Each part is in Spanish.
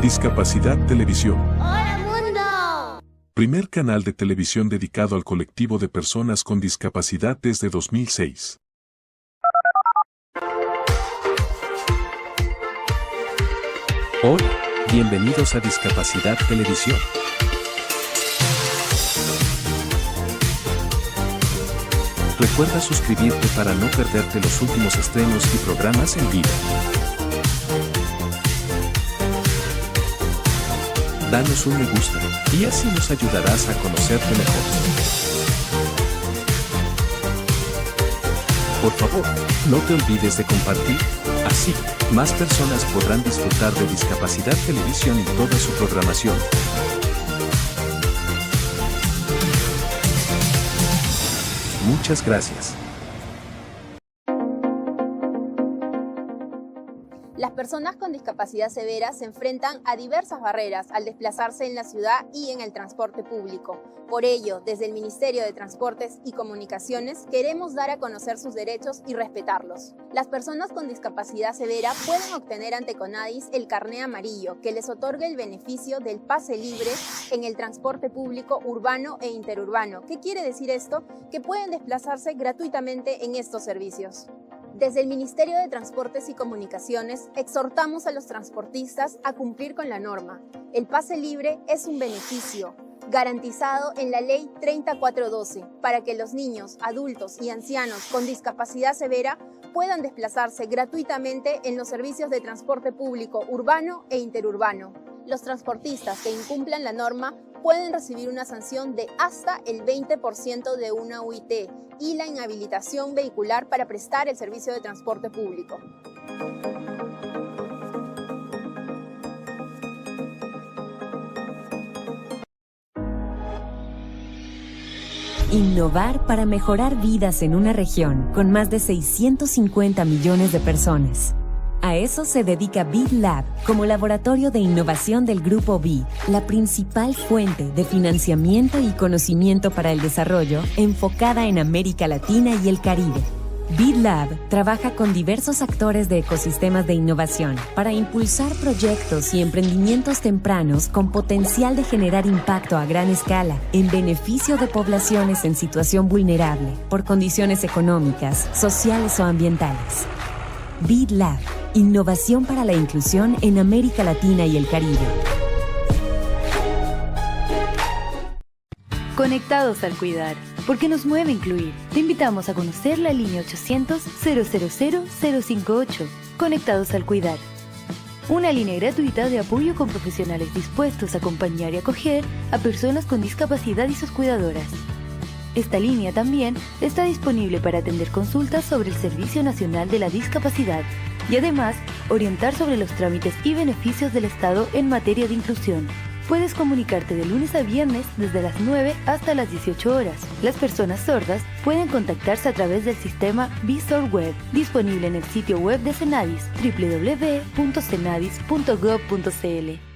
Discapacidad Televisión. ¡Hola mundo! Primer canal de televisión dedicado al colectivo de personas con discapacidad desde 2006. Hola, bienvenidos a Discapacidad Televisión. Recuerda suscribirte para no perderte los últimos estrenos y programas en vivo. Danos un me gusta, y así nos ayudarás a conocerte mejor. Por favor, no te olvides de compartir, así, más personas podrán disfrutar de Discapacidad Televisión y toda su programación. Muchas gracias. Las personas con discapacidad severa se enfrentan a diversas barreras al desplazarse en la ciudad y en el transporte público. Por ello, desde el Ministerio de Transportes y Comunicaciones queremos dar a conocer sus derechos y respetarlos. Las personas con discapacidad severa pueden obtener ante CONADIS el carné amarillo, que les otorga el beneficio del pase libre en el transporte público urbano e interurbano. ¿Qué quiere decir esto? Que pueden desplazarse gratuitamente en estos servicios. Desde el Ministerio de Transportes y Comunicaciones exhortamos a los transportistas a cumplir con la norma. El pase libre es un beneficio garantizado en la Ley 3412 para que los niños, adultos y ancianos con discapacidad severa puedan desplazarse gratuitamente en los servicios de transporte público urbano e interurbano. Los transportistas que incumplan la norma pueden recibir una sanción de hasta el 20% de una UIT y la inhabilitación vehicular para prestar el servicio de transporte público. Innovar para mejorar vidas en una región con más de 650 millones de personas. A eso se dedica BID Lab como laboratorio de innovación del Grupo BID, la principal fuente de financiamiento y conocimiento para el desarrollo enfocada en América Latina y el Caribe. BID Lab trabaja con diversos actores de ecosistemas de innovación para impulsar proyectos y emprendimientos tempranos con potencial de generar impacto a gran escala en beneficio de poblaciones en situación vulnerable por condiciones económicas, sociales o ambientales. BID Lab, innovación para la inclusión en América Latina y el Caribe. Conectados al cuidar, porque nos mueve incluir. Te invitamos a conocer la línea 800-000-058, Conectados al cuidar. Una línea gratuita de apoyo con profesionales dispuestos a acompañar y acoger a personas con discapacidad y sus cuidadoras. Esta línea también está disponible para atender consultas sobre el Servicio Nacional de la Discapacidad y además orientar sobre los trámites y beneficios del Estado en materia de inclusión. Puedes comunicarte de lunes a viernes desde las 9 hasta las 18 horas. Las personas sordas pueden contactarse a través del sistema Visor Web, disponible en el sitio web de Cenadis, www.cenadis.gov.cl.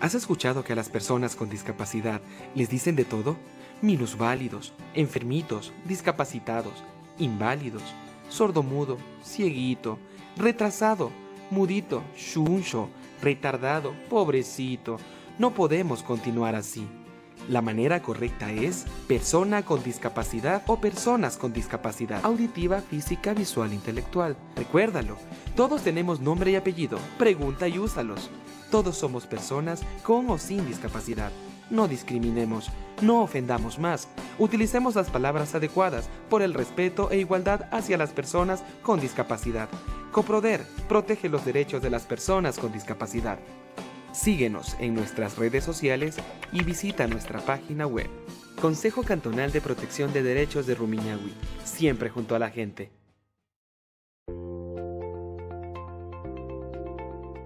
¿Has escuchado que a las personas con discapacidad les dicen de todo? Minusválidos, enfermitos, discapacitados, inválidos, sordomudo, cieguito, retrasado, mudito, chuncho, retardado, pobrecito. No podemos continuar así. La manera correcta es persona con discapacidad o personas con discapacidad auditiva, física, visual, intelectual. Recuérdalo, todos tenemos nombre y apellido. Pregunta y úsalos. Todos somos personas con o sin discapacidad. No discriminemos, no ofendamos más. Utilicemos las palabras adecuadas por el respeto e igualdad hacia las personas con discapacidad. Coproder protege los derechos de las personas con discapacidad. Síguenos en nuestras redes sociales y visita nuestra página web. Consejo Cantonal de Protección de Derechos de Rumiñahui, siempre junto a la gente.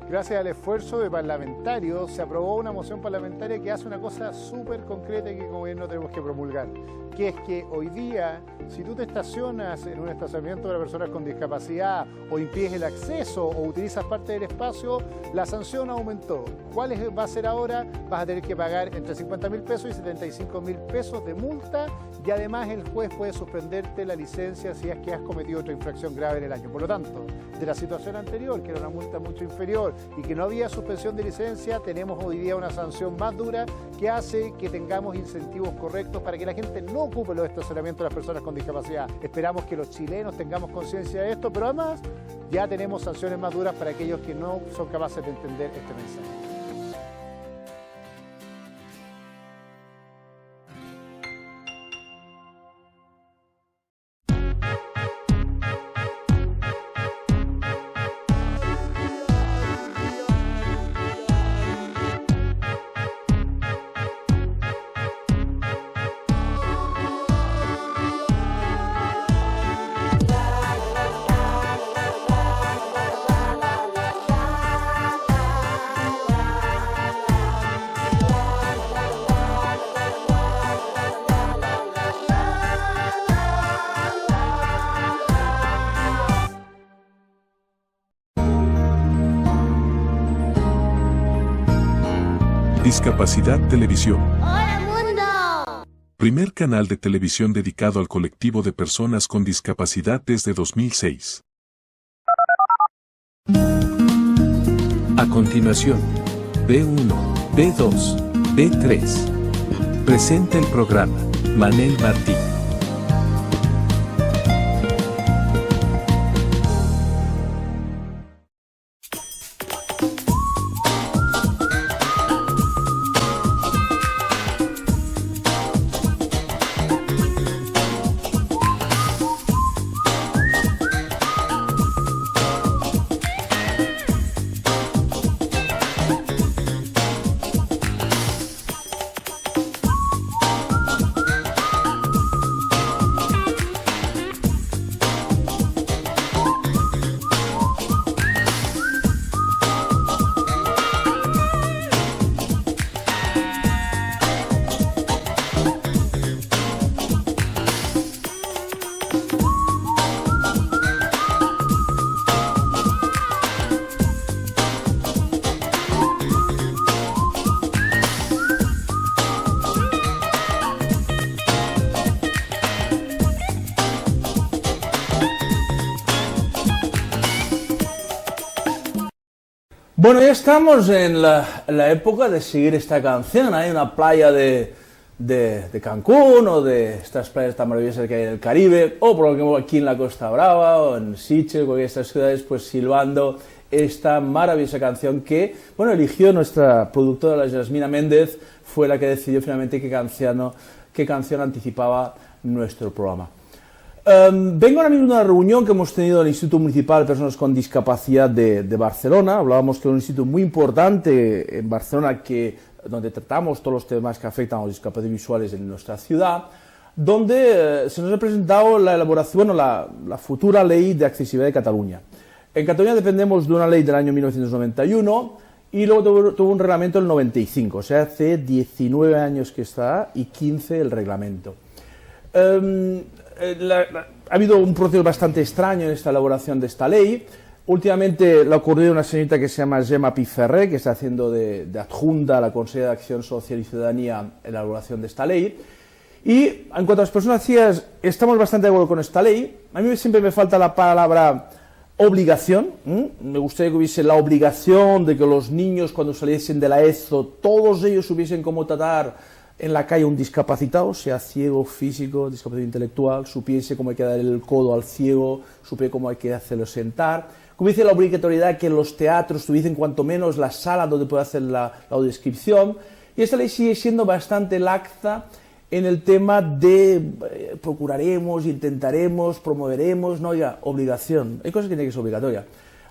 Gracias al esfuerzo de parlamentarios, se aprobó una moción parlamentaria que hace una cosa súper concreta y que como gobierno tenemos que promulgar, que es que hoy día, si tú te estacionas en un estacionamiento para personas con discapacidad o impides el acceso o utilizas parte del espacio, la sanción aumentó. ¿Cuál va a ser ahora? Vas a tener que pagar entre 50.000 pesos y 75.000 pesos de multa y además el juez puede suspenderte la licencia si es que has cometido otra infracción grave en el año. Por lo tanto, de la situación anterior, que era una multa mucho inferior y que no había suspensión de licencia, tenemos hoy día una sanción más dura que hace que tengamos incentivos correctos para que la gente no ocupe los estacionamientos de las personas con discapacidad. Esperamos que los chilenos tengamos conciencia de esto, pero además ya tenemos sanciones más duras para aquellos que no son capaces de entender este mensaje. Discapacidad Televisión. ¡Hola mundo! Primer canal de televisión dedicado al colectivo de personas con discapacidad desde 2006. A continuación, B1, B2, B3. Presenta el programa Manel Martí. Bueno, ya estamos en la época de seguir esta canción. Hay una playa de Cancún o de estas playas tan maravillosas que hay en el Caribe, o por ejemplo aquí en la Costa Brava o en Sitges, cualquiera de estas ciudades, pues silbando esta maravillosa canción que, bueno, eligió nuestra productora, la Yasmina Méndez, fue la que decidió finalmente qué canción anticipaba nuestro programa. Vengo ahora mismo de una reunión que hemos tenido en el Instituto Municipal de Personas con Discapacidad de Barcelona. Hablábamos que es un instituto muy importante en Barcelona donde tratamos todos los temas que afectan a los discapacitados visuales en nuestra ciudad, donde se nos ha presentado la elaboración o la futura ley de accesibilidad de Cataluña. En Cataluña dependemos de una ley del año 1991 y luego tuvo un reglamento del 95, o sea, hace 19 años que está y 15 el reglamento. Ha habido un proceso bastante extraño en esta elaboración de esta ley. Últimamente le ha ocurrido una señorita que se llama Gemma Piferrer, que está haciendo de adjunta a la Consejera de Acción Social y Ciudadanía en la elaboración de esta ley. Y en cuanto a las personas ciegas, estamos bastante de acuerdo con esta ley. A mí siempre me falta la palabra obligación. Me gustaría que hubiese la obligación de que los niños, cuando saliesen de la ESO, todos ellos supiesen cómo tratar en la calle un discapacitado, sea ciego, físico, discapacidad intelectual, supiese cómo hay que dar el codo al ciego, supiese cómo hay que hacerlo sentar. Como dice la obligatoriedad que en los teatros tuviesen cuanto menos la sala donde puede hacer la audiodescripción, Y esta ley sigue siendo bastante laxa en el tema de procuraremos, intentaremos, promoveremos, no, oiga, obligación. Hay cosas que tienen que ser obligatorias.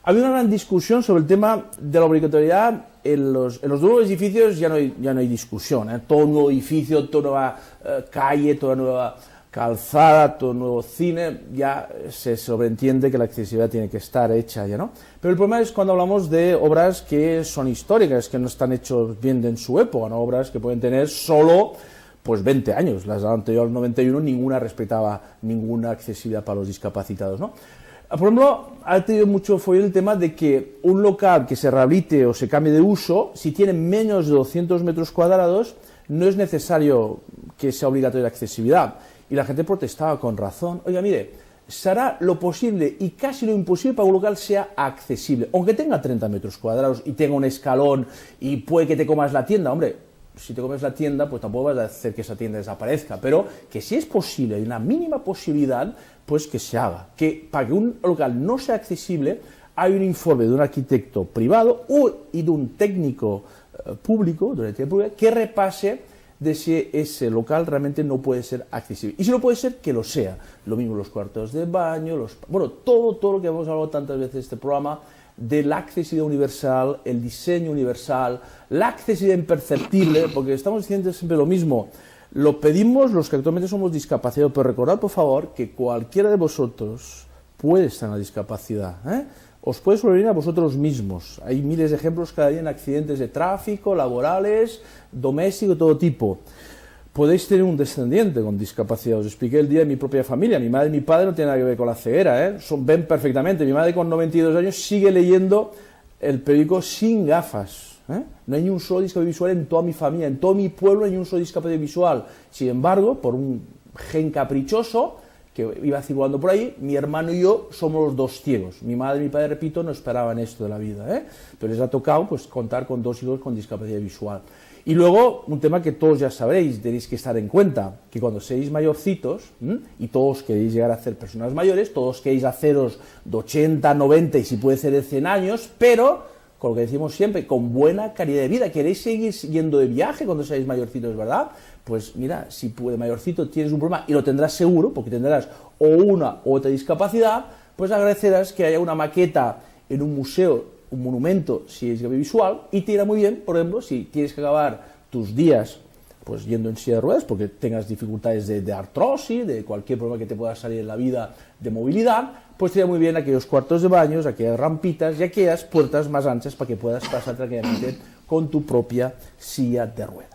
Había una gran discusión sobre el tema de la obligatoriedad en los nuevos edificios, ya no hay discusión, ¿eh? Todo nuevo edificio, toda nueva calle, toda nueva calzada, todo nuevo cine, ya se sobreentiende que la accesibilidad tiene que estar hecha ya, ¿no? Pero el problema es cuando hablamos de obras que son históricas, que no están hechos bien en su época, ¿no? Obras que pueden tener solo pues 20 años, las anteriores al 91 ninguna respetaba ninguna accesibilidad para los discapacitados, ¿no? Por ejemplo, ha tenido mucho follón el tema de que un local que se rehabilite o se cambie de uso, si tiene menos de 200 metros cuadrados, no es necesario que sea obligatoria la accesibilidad. Y la gente protestaba con razón. Oiga, mire, se hará lo posible y casi lo imposible para que un local sea accesible. Aunque tenga 30 metros cuadrados y tenga un escalón y puede que te comas la tienda, hombre, si te comes la tienda, pues tampoco vas a hacer que esa tienda desaparezca, pero que si es posible, hay una mínima posibilidad, pues que se haga. Que para que un local no sea accesible, hay un informe de un arquitecto privado y de un técnico público, de una entidad pública, que repase de si ese local realmente no puede ser accesible. Y si no puede ser, que lo sea. Lo mismo los cuartos de baño, bueno, todo lo que hemos hablado tantas veces en este programa, de la accesibilidad universal, el diseño universal, la accesibilidad imperceptible, porque estamos diciendo siempre lo mismo. Lo pedimos los que actualmente somos discapacitados, pero recordad, por favor, que cualquiera de vosotros puede estar en la discapacidad, ¿eh? Os puede sobrevivir a vosotros mismos. Hay miles de ejemplos cada día en accidentes de tráfico, laborales, domésticos, de todo tipo. Podéis tener un descendiente con discapacidad. Os expliqué el día de mi propia familia. Mi madre y mi padre no tienen nada que ver con la ceguera, ¿eh? Ven perfectamente. Mi madre con 92 años sigue leyendo el periódico sin gafas, ¿eh? No hay ni un solo discapacidad visual en toda mi familia, en todo mi pueblo no hay ni un solo discapacidad visual. Sin embargo, por un gen caprichoso que iba circulando por ahí, mi hermano y yo somos los dos ciegos. Mi madre y mi padre, repito, no esperaban esto de la vida, ¿eh? Pero les ha tocado pues contar con dos hijos con discapacidad visual. Y luego, un tema que todos ya sabréis, tenéis que estar en cuenta, que cuando seáis mayorcitos, y todos queréis llegar a ser personas mayores, todos queréis haceros de 80, 90 y si puede ser de 100 años, pero, con lo que decimos siempre, con buena calidad de vida. ¿Queréis seguir yendo de viaje cuando seáis mayorcitos, verdad? Pues mira, si de mayorcito tienes un problema, y lo tendrás seguro, porque tendrás o una u otra discapacidad, pues agradecerás que haya una maqueta en un museo, un monumento, si es visual, y te irá muy bien, por ejemplo, si tienes que acabar tus días pues yendo en silla de ruedas porque tengas dificultades de artrosis, de cualquier problema que te pueda salir en la vida de movilidad, pues te irá muy bien aquellos cuartos de baños, aquellas rampitas y aquellas puertas más anchas para que puedas pasar tranquilamente con tu propia silla de ruedas.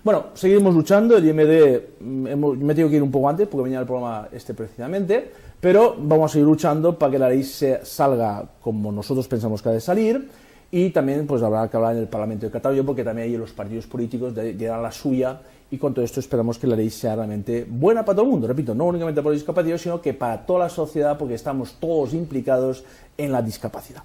Bueno, seguiremos luchando. El IMD, me tengo que ir un poco antes porque venía el programa precisamente, pero vamos a seguir luchando para que la ley salga como nosotros pensamos que ha de salir, y también pues habrá que hablar en el Parlamento de Cataluña porque también ahí los partidos políticos dirán la suya, y con todo esto esperamos que la ley sea realmente buena para todo el mundo, repito, no únicamente para los discapacitados, sino que para toda la sociedad, porque estamos todos implicados en la discapacidad.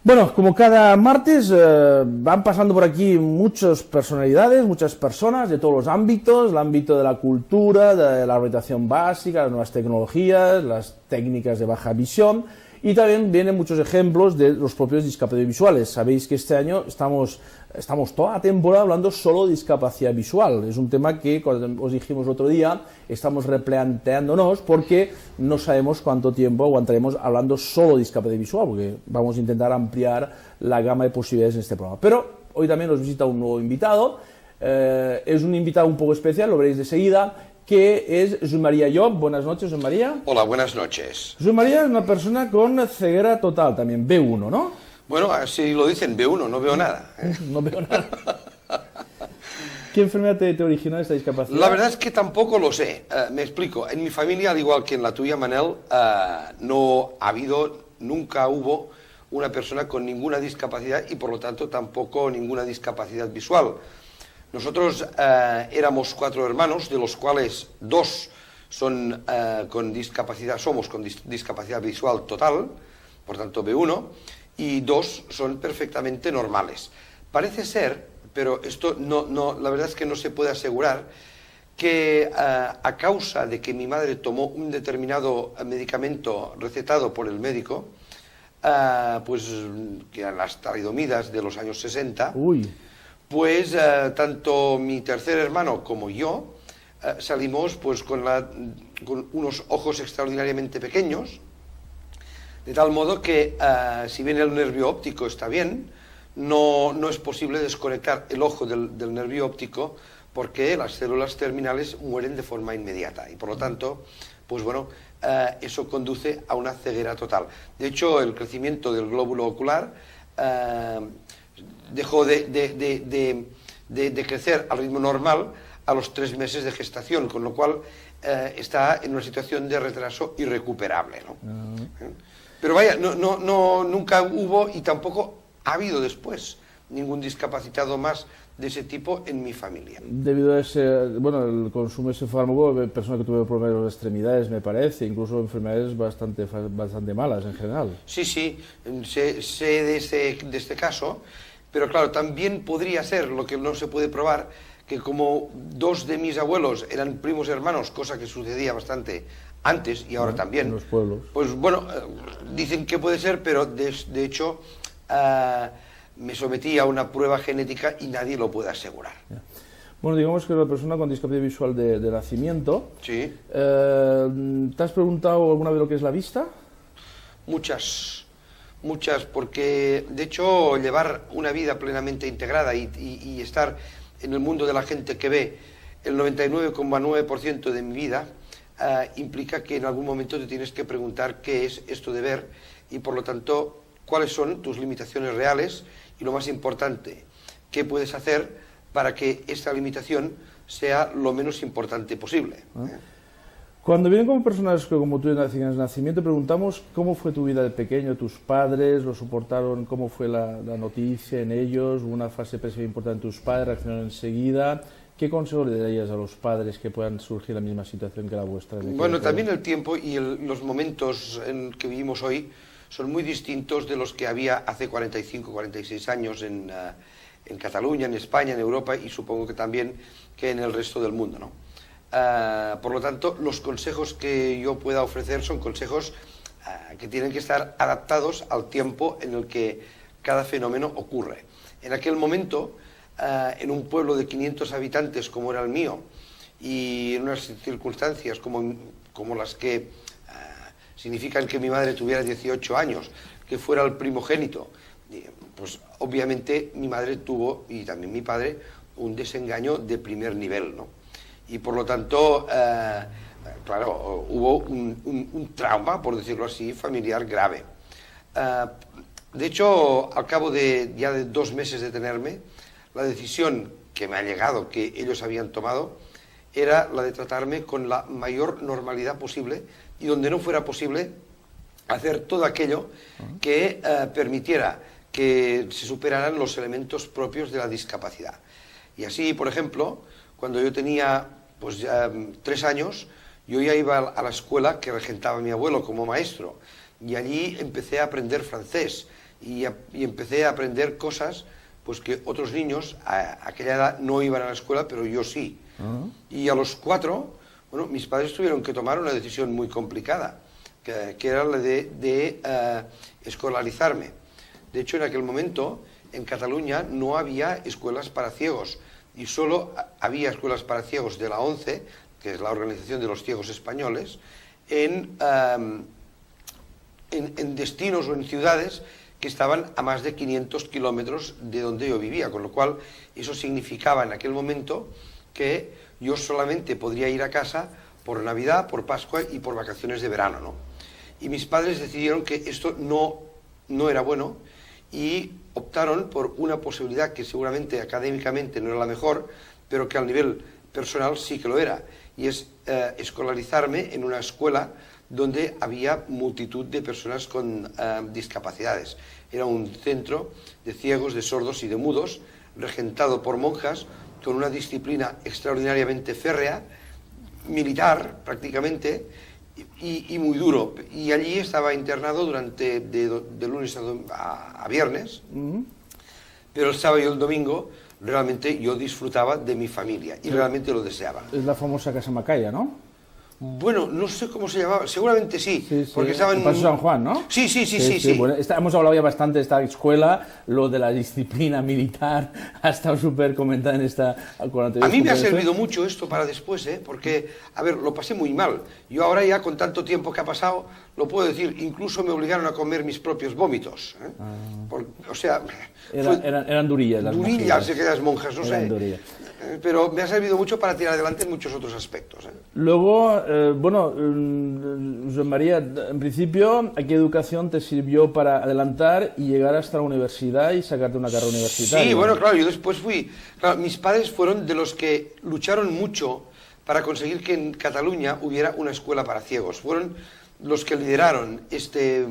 Bueno, como cada martes van pasando por aquí muchas personalidades, muchas personas de todos los ámbitos, el ámbito de la cultura, de la orientación básica, las nuevas tecnologías, las técnicas de baja visión, y también vienen muchos ejemplos de los propios discapacitados visuales. Sabéis que este año estamos toda la temporada hablando solo de discapacidad visual. Es un tema que, cuando os dijimos el otro día, estamos replanteándonos porque no sabemos cuánto tiempo aguantaremos hablando solo de discapacidad visual, porque vamos a intentar ampliar la gama de posibilidades en este programa. Pero hoy también nos visita un nuevo invitado. Es un invitado un poco especial, lo veréis de seguida, que es Josep María Llop. Buenas noches, Josep María. Hola, buenas noches. Josep María es una persona con ceguera total también, B1, ¿no? Bueno, si lo dicen B1, no veo nada. No veo nada. ¿Qué enfermedad te originó esta discapacidad? La verdad es que tampoco lo sé. Me explico. En mi familia, al igual que en la tuya, Manel, no ha habido, nunca hubo una persona con ninguna discapacidad y por lo tanto tampoco ninguna discapacidad visual. Nosotros éramos 4 hermanos, de los cuales 2 son con discapacidad, somos con discapacidad visual total, por tanto B1, y 2 son perfectamente normales. Parece ser, pero esto la verdad es que no se puede asegurar, que a causa de que mi madre tomó un determinado medicamento recetado por el médico, pues que eran las talidomidas de los años 60, pues tanto mi tercer hermano como yo salimos pues con unos ojos extraordinariamente pequeños, de tal modo que si bien el nervio óptico está bien, no es posible desconectar el ojo del nervio óptico porque las células terminales mueren de forma inmediata y por lo tanto, pues bueno, eso conduce a una ceguera total. De hecho, el crecimiento del glóbulo ocular dejó de crecer al ritmo normal a los 3 meses de gestación, con lo cual está en una situación de retraso irrecuperable, ¿no? Pero vaya, nunca hubo y tampoco ha habido después ningún discapacitado más de ese tipo en mi familia. Debido a el consumo de ese fármaco, personas que tuvieron problemas de extremidades, me parece, incluso enfermedades bastante malas en general. Sí, sé de este caso, pero claro, también podría ser, lo que no se puede probar, que como 2 de mis abuelos eran primos hermanos, cosa que sucedía bastante antes y ahora también, en los pueblos. Pues bueno, dicen que puede ser, pero de hecho me sometí a una prueba genética y nadie lo puede asegurar. Bueno, digamos que la persona con discapacidad visual de nacimiento. Sí. ¿Te has preguntado alguna vez lo que es la vista? Muchas, porque de hecho llevar una vida plenamente integrada y estar en el mundo de la gente que ve el 99,9% de mi vida implica que en algún momento te tienes que preguntar qué es esto de ver y por lo tanto cuáles son tus limitaciones reales y lo más importante, qué puedes hacer para que esta limitación sea lo menos importante posible. Cuando vienen como personas como tú en el nacimiento, preguntamos cómo fue tu vida de pequeño, tus padres, lo soportaron, cómo fue la noticia en ellos, una fase presiva importante en tus padres, reaccionaron enseguida. ¿Qué consejo le darías a los padres que puedan surgir la misma situación que la vuestra? Bueno, también el tiempo y los momentos en que vivimos hoy son muy distintos de los que había hace 45, 46 años en Cataluña, en España, en Europa y supongo que también que en el resto del mundo, ¿no? Por lo tanto, los consejos que yo pueda ofrecer son consejos que tienen que estar adaptados al tiempo en el que cada fenómeno ocurre. En aquel momento, en un pueblo de 500 habitantes como era el mío y en unas circunstancias como las que significan que mi madre tuviera 18 años, que fuera el primogénito, pues obviamente mi madre tuvo, y también mi padre, un desengaño de primer nivel, ¿no? Y por lo tanto, claro, hubo un trauma, por decirlo así, familiar grave. De hecho, al cabo ya de 2 meses de tenerme, la decisión que me ha llegado, que ellos habían tomado, era la de tratarme con la mayor normalidad posible y donde no fuera posible hacer todo aquello que permitiera que se superaran los elementos propios de la discapacidad. Y así, por ejemplo, cuando yo tenía pues ya 3 años, yo ya iba a la escuela que regentaba mi abuelo como maestro y allí empecé a aprender francés y empecé a aprender cosas pues que otros niños a aquella edad no iban a la escuela, pero yo sí. Y a los 4, bueno, mis padres tuvieron que tomar una decisión muy complicada, que era la de escolarizarme. De hecho, en aquel momento, en Cataluña no había escuelas para ciegos, y solo había escuelas para ciegos de la ONCE, que es la Organización de los Ciegos Españoles, en destinos o en ciudades que estaban a más de 500 kilómetros de donde yo vivía, con lo cual eso significaba en aquel momento que yo solamente podría ir a casa por Navidad, por Pascua y por vacaciones de verano, ¿no? Y mis padres decidieron que esto no era bueno y optaron por una posibilidad que seguramente académicamente no era la mejor, pero que al nivel personal sí que lo era, y es escolarizarme en una escuela donde había multitud de personas con discapacidades. Era un centro de ciegos, de sordos y de mudos, regentado por monjas, con una disciplina extraordinariamente férrea, militar prácticamente, y muy duro. Y allí estaba internado durante de lunes a viernes, pero el sábado y el domingo realmente yo disfrutaba de mi familia y realmente lo deseaba. Es la famosa Casa Macaya, ¿no? Bueno, no sé cómo se llamaba, seguramente sí, porque estaban... Paso San Juan, ¿no? Sí. Bueno, hemos hablado ya bastante de esta escuela, lo de la disciplina militar ha estado súper comentada en esta... A mí me ha servido mucho esto para después, porque, a ver, lo pasé muy mal. Yo ahora ya, con tanto tiempo que ha pasado, lo puedo decir, incluso me obligaron a comer mis propios vómitos. O sea... Eran durillas las monjas. Durillas, aquellas monjas, no sé. Durillas. Pero me ha servido mucho para tirar adelante en muchos otros aspectos. Luego, José María, en principio, ¿a qué educación te sirvió para adelantar y llegar hasta la universidad y sacarte una carrera universitaria? Sí, bueno, claro, yo después fui... Claro, mis padres fueron de los que lucharon mucho para conseguir que en Cataluña hubiera una escuela para ciegos. Fueron los que lideraron este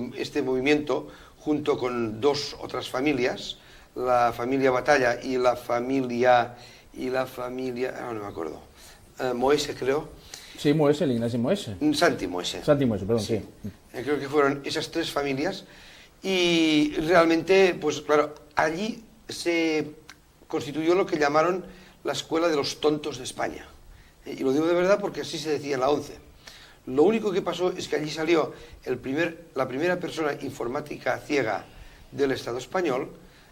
movimiento junto con dos otras familias, la familia Batalla y la familia... no me acuerdo, Moese, creo. Sí, Moese, el Ignacio Moese. Santi Moese. Santi Moese, perdón, sí. Creo que fueron esas tres familias y realmente, pues claro, allí se constituyó lo que llamaron la Escuela de los Tontos de España. Y lo digo de verdad porque así se decía en la 11. Lo único que pasó es que allí salió la primera persona informática ciega del Estado español,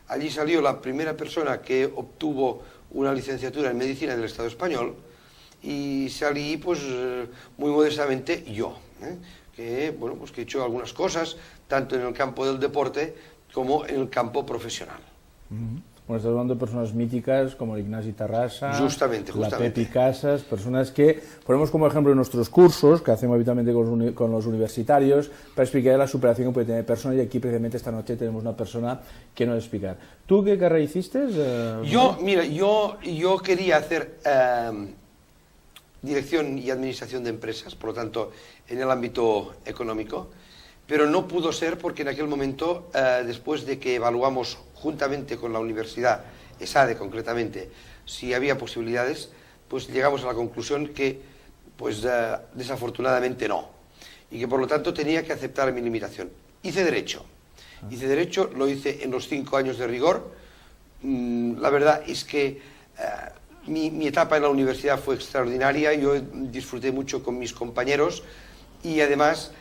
allí salió la primera persona que obtuvo una licenciatura en medicina del Estado español y salí pues muy modestamente yo, que bueno, pues que he hecho algunas cosas tanto en el campo del deporte como en el campo profesional. Bueno, estás hablando de personas míticas como el Ignasi Tarrasa, justamente. la Pepi Casas, personas que ponemos como ejemplo en nuestros cursos, que hacemos habitualmente con los universitarios, para explicar la superación que puede tener personas, y aquí precisamente esta noche tenemos una persona que nos va a explicar. ¿Tú qué carrera hiciste? Mira, yo quería hacer dirección y administración de empresas, por lo tanto, en el ámbito económico, pero no pudo ser porque en aquel momento, después de que evaluamos juntamente con la universidad, ESADE concretamente, si había posibilidades, pues llegamos a la conclusión que, pues desafortunadamente no, y que por lo tanto tenía que aceptar mi limitación. Hice Derecho, lo hice en los 5 años de rigor. La verdad es que mi etapa en la universidad fue extraordinaria, yo disfruté mucho con mis compañeros y además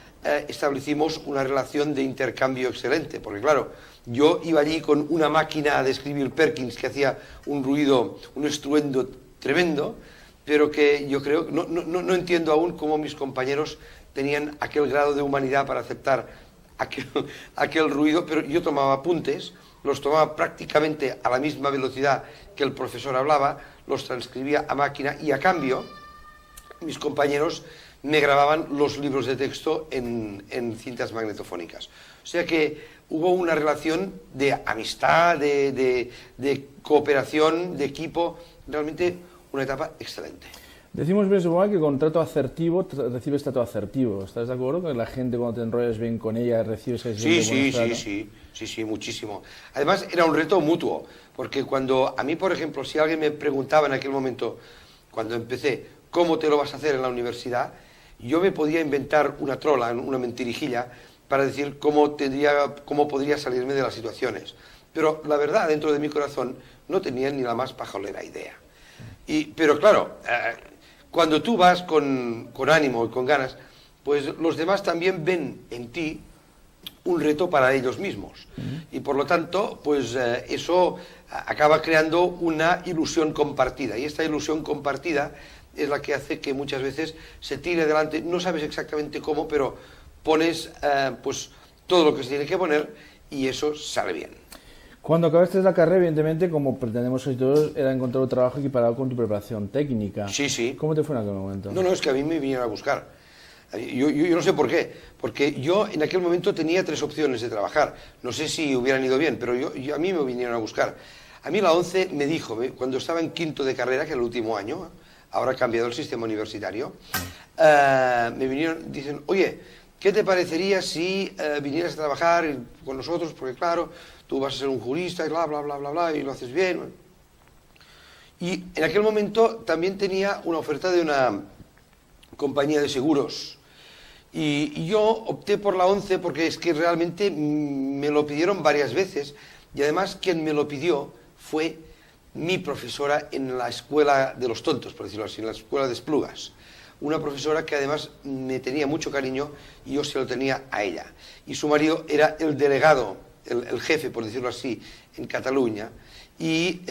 establecimos una relación de intercambio excelente, porque claro, yo iba allí con una máquina de escribir Perkins que hacía un ruido, un estruendo tremendo, pero que yo creo, no entiendo aún cómo mis compañeros tenían aquel grado de humanidad para aceptar aquel ruido, pero yo tomaba apuntes, los tomaba prácticamente a la misma velocidad que el profesor hablaba, los transcribía a máquina y a cambio mis compañeros me grababan los libros de texto en cintas magnetofónicas. O sea que hubo una relación de amistad, de cooperación, de equipo, realmente una etapa excelente. Decimos que con trato asertivo recibes trato asertivo. ¿Estás de acuerdo? Que la gente cuando te enrollas bien con ella recibes ese Sí, muchísimo. Además era un reto mutuo, porque cuando a mí, por ejemplo, si alguien me preguntaba en aquel momento, cuando empecé, ¿cómo te lo vas a hacer en la universidad?, yo me podía inventar una trola, una mentirijilla, para decir cómo podría salirme de las situaciones. Pero la verdad, dentro de mi corazón, no tenía ni la más pajolera idea. Pero claro, cuando tú vas con ánimo y con ganas, pues los demás también ven en ti un reto para ellos mismos. Y por lo tanto, pues eso acaba creando una ilusión compartida. Y esta ilusión compartida es la que hace que muchas veces se tire adelante, no sabes exactamente cómo, pero pones pues todo lo que se tiene que poner y eso sale bien. Cuando acabaste la carrera, evidentemente, como pretendemos hoy todos, era encontrar un trabajo equiparado con tu preparación técnica. Sí. ¿Cómo te fue en aquel momento? No, es que a mí me vinieron a buscar. Yo no sé por qué, porque yo en aquel momento tenía 3 opciones de trabajar. No sé si hubieran ido bien, pero a mí me vinieron a buscar. A mí la 11 me dijo, cuando estaba en 5º de carrera, que era el último año, ahora ha cambiado el sistema universitario, me vinieron, dicen, oye, ¿qué te parecería si vinieras a trabajar con nosotros? Porque claro, tú vas a ser un jurista y bla, bla, bla, bla, bla, y lo haces bien. Y en aquel momento también tenía una oferta de una compañía de seguros. Y yo opté por la 11 porque es que realmente me lo pidieron varias veces y además quien me lo pidió fue mi profesora en la escuela de los tontos, por decirlo así, en la escuela de Esplugas. una profesora que además me tenía mucho cariño y yo se lo tenía a ella. Y su marido era el delegado, el jefe, por decirlo así, en Cataluña, y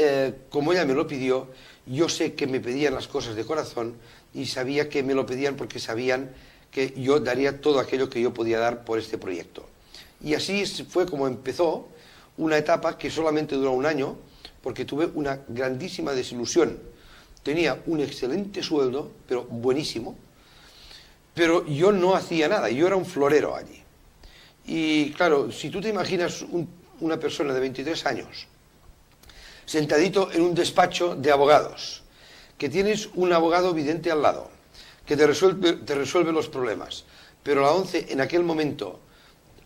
como ella me lo pidió, yo sé que me pedían las cosas de corazón y sabía que me lo pedían porque sabían que yo daría todo aquello que yo podía dar por este proyecto. Y así fue como empezó una etapa que solamente duró un año, porque tuve una grandísima desilusión. Tenía un excelente sueldo, pero buenísimo, pero yo no hacía nada, yo era un florero allí. Y claro, si tú te imaginas una persona de 23 años, sentadito en un despacho de abogados, que tienes un abogado vidente al lado, que te resuelve los problemas, pero la ONCE en aquel momento,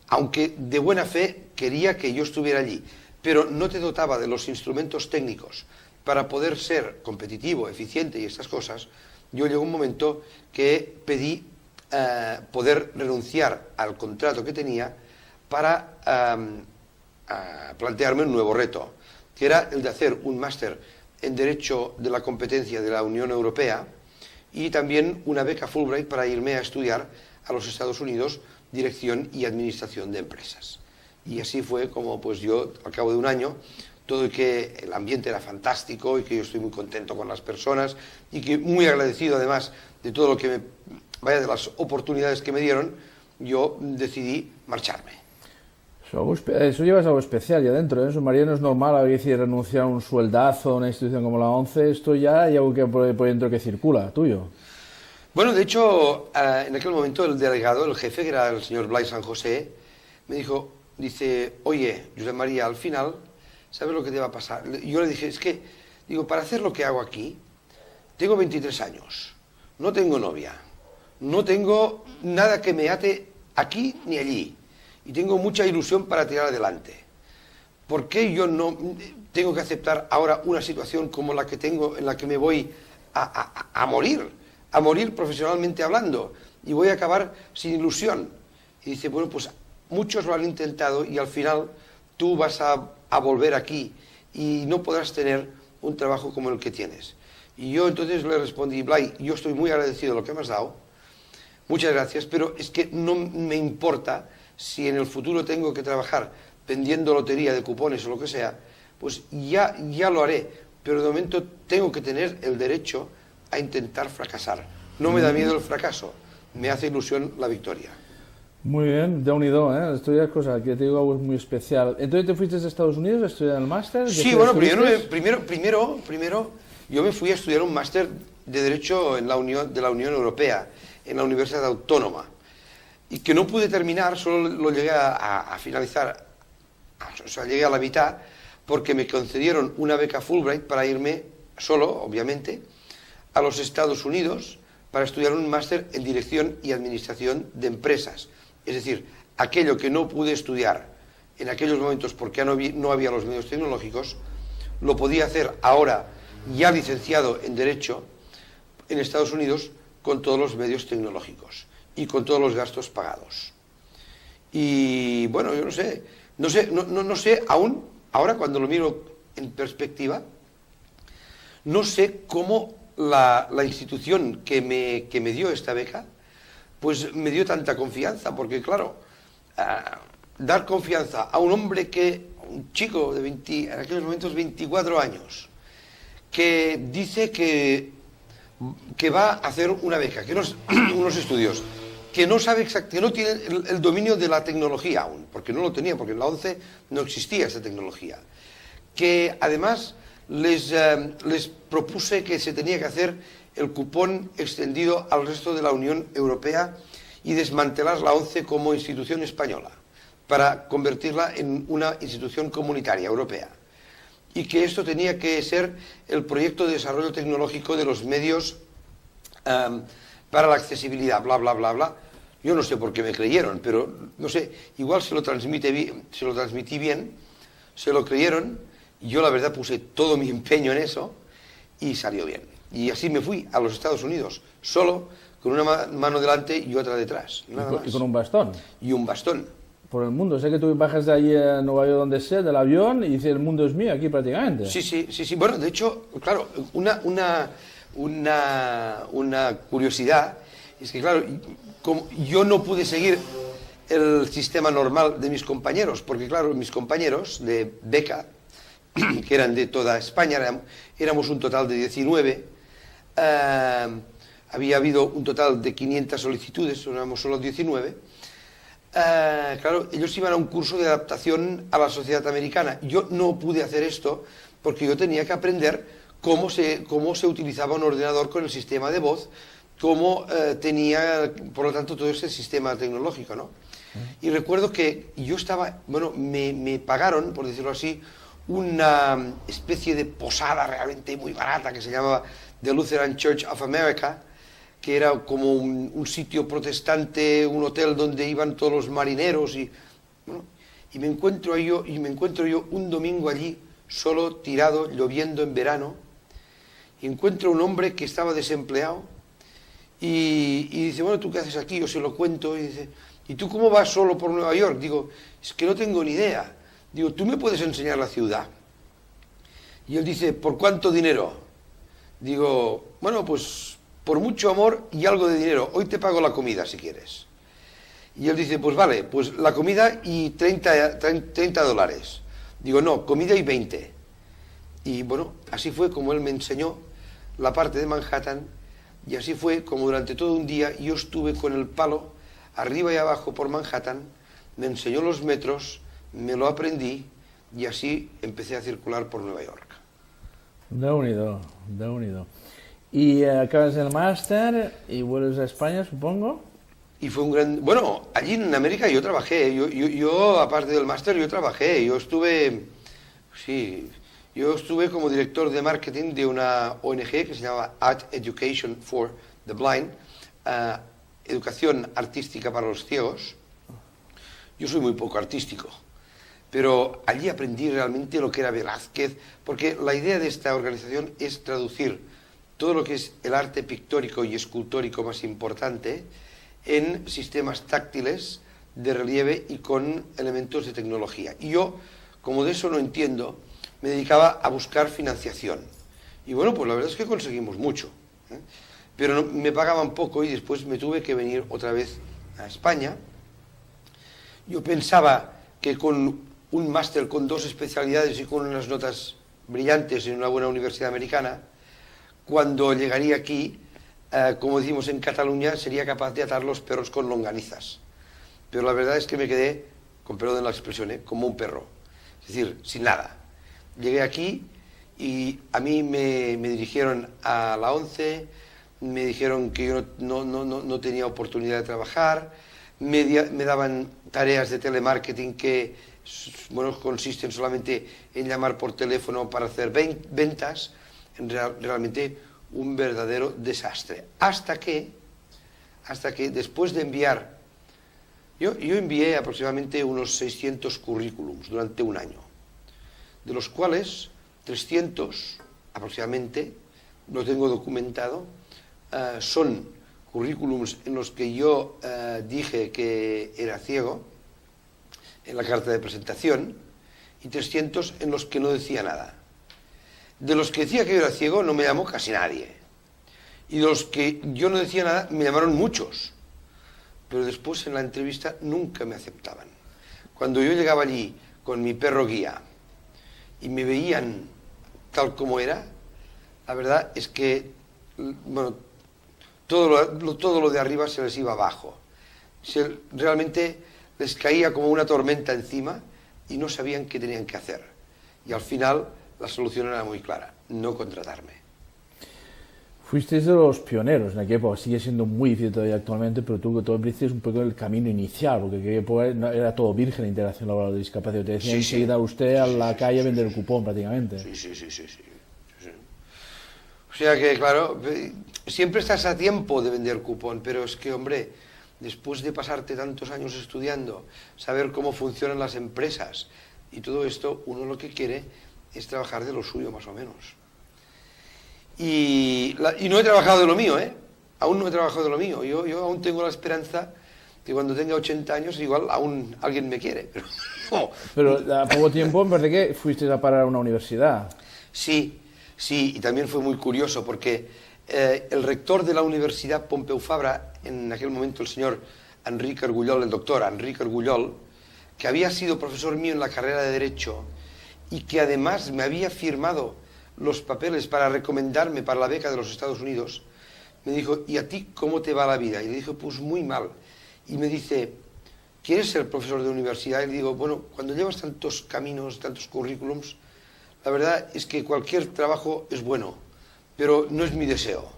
aunque de buena fe quería que yo estuviera allí, pero no te dotaba de los instrumentos técnicos para poder ser competitivo, eficiente y estas cosas, yo llegó un momento que pedí poder renunciar al contrato que tenía para plantearme un nuevo reto, que era el de hacer un máster en Derecho de la Competencia de la Unión Europea y también una beca Fulbright para irme a estudiar a los Estados Unidos Dirección y Administración de Empresas. Y así fue como pues yo, al cabo de un año, todo y que el ambiente era fantástico y que yo estoy muy contento con las personas y que muy agradecido además de todo lo que de las oportunidades que me dieron, yo decidí marcharme. Eso llevas algo especial ya dentro, ¿eh? Eso, María, no es normal a veces renunciar a un sueldazo a una institución como la ONCE, esto ya hay algo que por dentro que circula, tuyo. Bueno, de hecho, en aquel momento el delegado, el jefe, que era el señor Blay San José, me dice, oye, Josep María, al final, ¿sabes lo que te va a pasar? Yo le dije, es que, digo, para hacer lo que hago aquí, tengo 23 años, no tengo novia, no tengo nada que me ate aquí ni allí, y tengo mucha ilusión para tirar adelante. ¿Por qué yo no tengo que aceptar ahora una situación como la que tengo, en la que me voy a morir profesionalmente hablando, y voy a acabar sin ilusión? Y dice, bueno, pues muchos lo han intentado y al final tú vas a volver aquí y no podrás tener un trabajo como el que tienes. Y yo entonces le respondí, Blay, yo estoy muy agradecido de lo que me has dado, muchas gracias, pero es que no me importa si en el futuro tengo que trabajar vendiendo lotería de cupones o lo que sea, pues ya lo haré, pero de momento tengo que tener el derecho a intentar fracasar. No me da miedo el fracaso, me hace ilusión la victoria. Muy bien, Déu-n'hi-do, ¿eh? Estudias cosas que te digo algo muy especial. ¿Entonces te fuiste a Estados Unidos a estudiar el máster? Sí, bueno, primero yo me fui a estudiar un máster de Derecho de la Unión Europea, en la Universidad Autónoma, y que no pude terminar, solo lo llegué a finalizar, o sea, llegué a la mitad, porque me concedieron una beca Fulbright para irme solo, obviamente, a los Estados Unidos para estudiar un máster en Dirección y Administración de Empresas. Es decir, aquello que no pude estudiar en aquellos momentos porque no había los medios tecnológicos, lo podía hacer ahora, ya licenciado en Derecho, en Estados Unidos, con todos los medios tecnológicos y con todos los gastos pagados. Y bueno, yo no sé aún, ahora cuando lo miro en perspectiva, no sé cómo la institución que me dio esta beca, pues me dio tanta confianza, porque claro, dar confianza a un hombre un chico de en aquellos momentos 24 años, que dice que va a hacer una beca, unos estudios, que no sabe exactamente, que no tiene el dominio de la tecnología aún, porque no lo tenía, porque en la ONCE no existía esa tecnología, que además les propuse que se tenía que hacer el cupón extendido al resto de la Unión Europea y desmantelar la ONCE como institución española para convertirla en una institución comunitaria europea, y que esto tenía que ser el proyecto de desarrollo tecnológico de los medios para la accesibilidad, bla, bla, bla, bla. Yo no sé por qué me creyeron, pero no sé, igual se lo transmití bien, se lo creyeron, y yo la verdad puse todo mi empeño en eso y salió bien. Y así me fui a los Estados Unidos, solo, con una mano delante y otra detrás. Nada más. ¿Y con un bastón? Y un bastón. Por el mundo. Sé que tú bajas de allí a Nueva York, donde sea, del avión, y dices, el mundo es mío aquí prácticamente. Sí. Bueno, de hecho, claro, una curiosidad, es que claro, como yo no pude seguir el sistema normal de mis compañeros, porque claro, mis compañeros de beca, que eran de toda España, éramos un total de 19, había habido un total de 500 solicitudes, éramos solo 19, claro, ellos iban a un curso de adaptación a la sociedad americana. Yo no pude hacer esto porque yo tenía que aprender cómo se utilizaba un ordenador con el sistema de voz, cómo tenía, por lo tanto, todo ese sistema tecnológico, ¿no? Y recuerdo que yo estaba, bueno, me pagaron, por decirlo así, una especie de posada realmente muy barata que se llamaba The Lutheran Church of America, que era como un sitio protestante, un hotel donde iban todos los marineros y me encuentro yo un domingo allí, solo, tirado, lloviendo en verano, y encuentro a un hombre que estaba desempleado y dice, bueno, ¿tú qué haces aquí? Yo se lo cuento y dice, ¿y tú cómo vas solo por Nueva York? Digo, es que no tengo ni idea. Digo, ¿tú me puedes enseñar la ciudad? Y él dice, ¿por cuánto dinero? Digo, bueno, pues por mucho amor y algo de dinero. Hoy te pago la comida si quieres. Y él dice, pues vale, pues la comida y $30. Digo, no, comida y 20. Y bueno, así fue como él me enseñó la parte de Manhattan, y así fue como durante todo un día yo estuve con el palo arriba y abajo por Manhattan, me enseñó los metros, me lo aprendí y así empecé a circular por Nueva York. Déu-n'hi-do, Déu-n'hi-do. Y acabas el máster y vuelves a España, supongo. Y fue un gran... Bueno, allí en América yo trabajé, yo aparte del máster yo trabajé, yo estuve como director de marketing de una ONG que se llama Art Education for the Blind, educación artística para los ciegos. Yo soy muy poco artístico, pero allí aprendí realmente lo que era Velázquez, porque la idea de esta organización es traducir todo lo que es el arte pictórico y escultórico más importante en sistemas táctiles de relieve y con elementos de tecnología. Y yo, como de eso no entiendo, me dedicaba a buscar financiación. Y bueno, pues la verdad es que conseguimos mucho, ¿eh? Pero me pagaban poco y después me tuve que venir otra vez a España. Yo pensaba que con un máster con 2 especialidades y con unas notas brillantes en una buena universidad americana, cuando llegaría aquí, como decimos en Cataluña, sería capaz de atar los perros con longanizas. Pero la verdad es que me quedé, con perdón de la expresión, como un perro. Es decir, sin nada. Llegué aquí y a mí me dirigieron a la ONCE, me dijeron que yo no tenía oportunidad de trabajar, me daban tareas de telemarketing que, bueno, consisten solamente en llamar por teléfono para hacer ventas, realmente un verdadero desastre. Hasta que después de enviar, yo envié aproximadamente unos 600 currículums durante un año, de los cuales 300 aproximadamente, lo tengo documentado, son currículums en los que yo dije que era ciego en la carta de presentación y 300 en los que no decía nada. De los que decía que yo era ciego no me llamó casi nadie. Y de los que yo no decía nada me llamaron muchos. Pero después en la entrevista nunca me aceptaban. Cuando yo llegaba allí con mi perro guía y me veían tal como era, la verdad es que, bueno, todo lo de arriba se les iba abajo. Realmente les caía como una tormenta encima y no sabían qué tenían que hacer. Y al final la solución era muy clara, no contratarme. Fuisteis de los pioneros en aquella época, sigue siendo muy difícil todavía actualmente, pero tú abriste un poco el camino inicial, porque en aquella época era todo virgen la integración laboral de discapacidad. Te decían enseguida usted a la calle a vender el cupón prácticamente. Sí. O sea que, claro, siempre estás a tiempo de vender cupón, pero es que, hombre, después de pasarte tantos años estudiando, saber cómo funcionan las empresas y todo esto, uno lo que quiere es trabajar de lo suyo, más o menos. Y no he trabajado de lo mío, ¿eh? Aún no he trabajado de lo mío. Yo aún tengo la esperanza que cuando tenga 80 años igual aún alguien me quiere. Pero, no. Pero a poco tiempo, me parece que fuisteis a parar a una universidad. Sí, y también fue muy curioso porque el rector de la Universidad Pompeu Fabra, en aquel momento el señor Enric Argullol, el doctor Enric Argullol, que había sido profesor mío en la carrera de Derecho y que además me había firmado los papeles para recomendarme para la beca de los Estados Unidos, me dijo, ¿y a ti cómo te va la vida? Y le dije, pues muy mal. Y me dice, ¿quieres ser profesor de universidad? Y le digo, bueno, cuando llevas tantos caminos, tantos currículums, la verdad es que cualquier trabajo es bueno, pero no es mi deseo.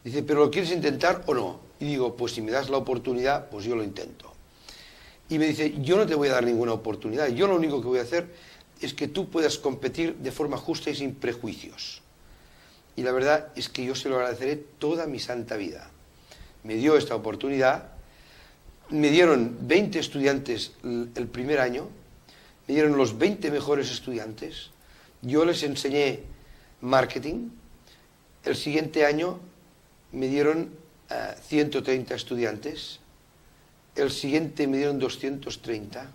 Dice, ¿pero lo quieres intentar o no? Y digo, pues si me das la oportunidad, pues yo lo intento. Y me dice, yo no te voy a dar ninguna oportunidad, yo lo único que voy a hacer es que tú puedas competir de forma justa y sin prejuicios. Y la verdad es que yo se lo agradeceré toda mi santa vida. Me dio esta oportunidad, me dieron 20 estudiantes el primer año, me dieron los 20 mejores estudiantes, yo les enseñé marketing, el siguiente año me dieron 130 estudiantes, el siguiente me dieron 230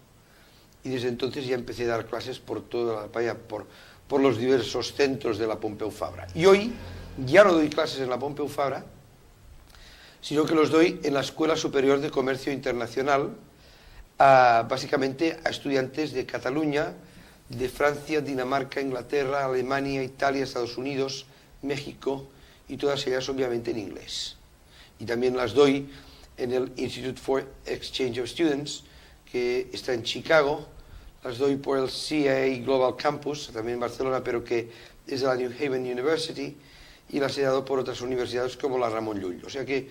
y desde entonces ya empecé a dar clases por toda la playa, por los diversos centros de la Pompeu Fabra. Y hoy ya no doy clases en la Pompeu Fabra, sino que los doy en la Escuela Superior de Comercio Internacional, básicamente a estudiantes de Cataluña, de Francia, Dinamarca, Inglaterra, Alemania, Italia, Estados Unidos, México, y todas ellas obviamente en inglés. Y también las doy en el Institute for Exchange of Students, que está en Chicago, las doy por el CIA Global Campus, también en Barcelona, pero que es de la New Haven University, y las he dado por otras universidades como la Ramon Llull. O sea que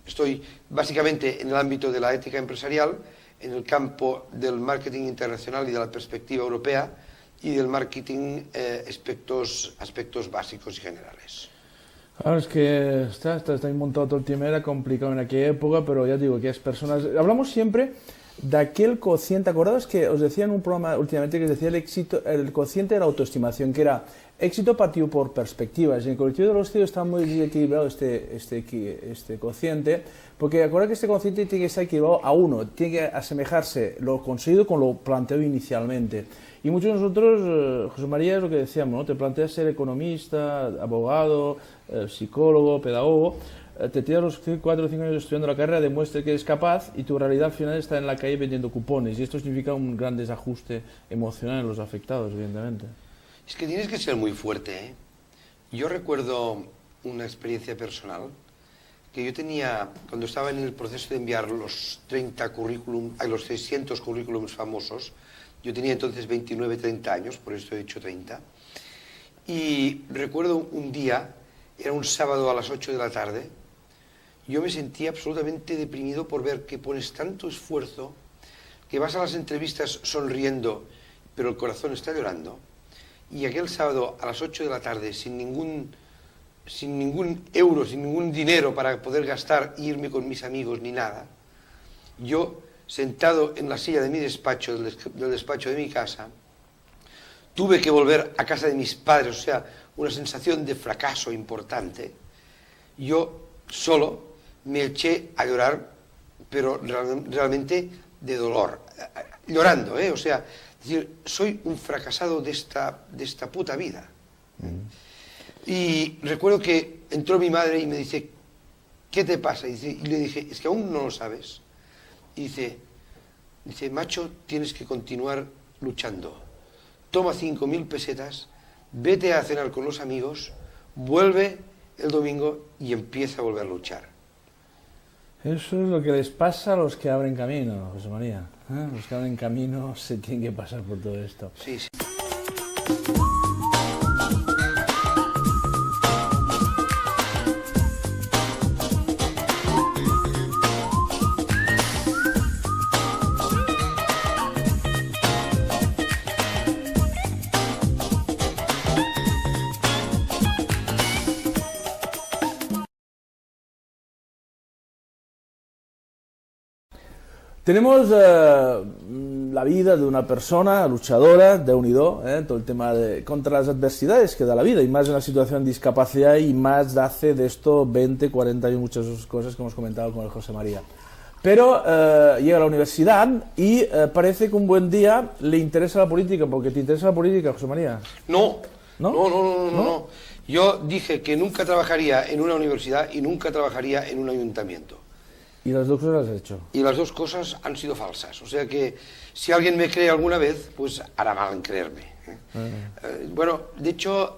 estoy básicamente en el ámbito de la ética empresarial, en el campo del marketing internacional y de la perspectiva europea, y del marketing aspectos básicos y generales. Claro, es que está montado todo el tema, era complicado en aquella época, pero ya digo que es personas... Hablamos siempre de aquel cociente, ¿acordados que os decía en un programa últimamente que os decía el cociente de la autoestimación, que era éxito partido por perspectivas? Y en el colectivo de los CIO está muy desequilibrado este cociente, porque acuérdate que este cociente tiene que estar equilibrado a uno, tiene que asemejarse lo conseguido con lo planteado inicialmente. Y muchos de nosotros, José María, es lo que decíamos, ¿no? Te planteas ser economista, abogado, psicólogo, pedagogo, te tiras los 4 o 5 años estudiando la carrera, demuestra que eres capaz y tu realidad al final está en la calle vendiendo cupones. Y esto significa un gran desajuste emocional en los afectados, evidentemente. Es que tienes que ser muy fuerte, ¿eh? Yo recuerdo una experiencia personal que yo tenía cuando estaba en el proceso de enviar los 600 currículums famosos. Yo tenía entonces 29, 30 años, por eso he dicho 30. Y recuerdo un día, era un sábado a las 8 de la tarde, yo me sentía absolutamente deprimido por ver que pones tanto esfuerzo, que vas a las entrevistas sonriendo, pero el corazón está llorando. Y aquel sábado a las 8 de la tarde, sin ningún euro, sin ningún dinero para poder gastar e irme con mis amigos ni nada, yo, sentado en la silla de mi despacho, del despacho de mi casa, tuve que volver a casa de mis padres, o sea, una sensación de fracaso importante. Yo solo me eché a llorar, pero realmente de dolor, llorando, o sea, es decir, soy un fracasado de esta puta vida. Y recuerdo que entró mi madre y me dice, ¿qué te pasa? Y le dije, es que aún no lo sabes. Y dice, macho, tienes que continuar luchando. Toma 5.000 pesetas, vete a cenar con los amigos, vuelve el domingo y empieza a volver a luchar. Eso es lo que les pasa a los que abren camino, José María. Los que abren camino se tienen que pasar por todo esto. Sí, sí. Tenemos la vida de una persona luchadora, de unido, todo el tema contra las adversidades que da la vida, y más en la situación de discapacidad, y más hace de esto 20, 40 años, muchas cosas que hemos comentado con el José María. Pero llega a la universidad y parece que un buen día le interesa la política, porque ¿te interesa la política, José María? No. Yo dije que nunca trabajaría en una universidad y nunca trabajaría en un ayuntamiento. ¿Y las dos cosas las has hecho? Y las dos cosas han sido falsas. O sea que si alguien me cree alguna vez, pues hará mal en creerme. Bueno, de hecho,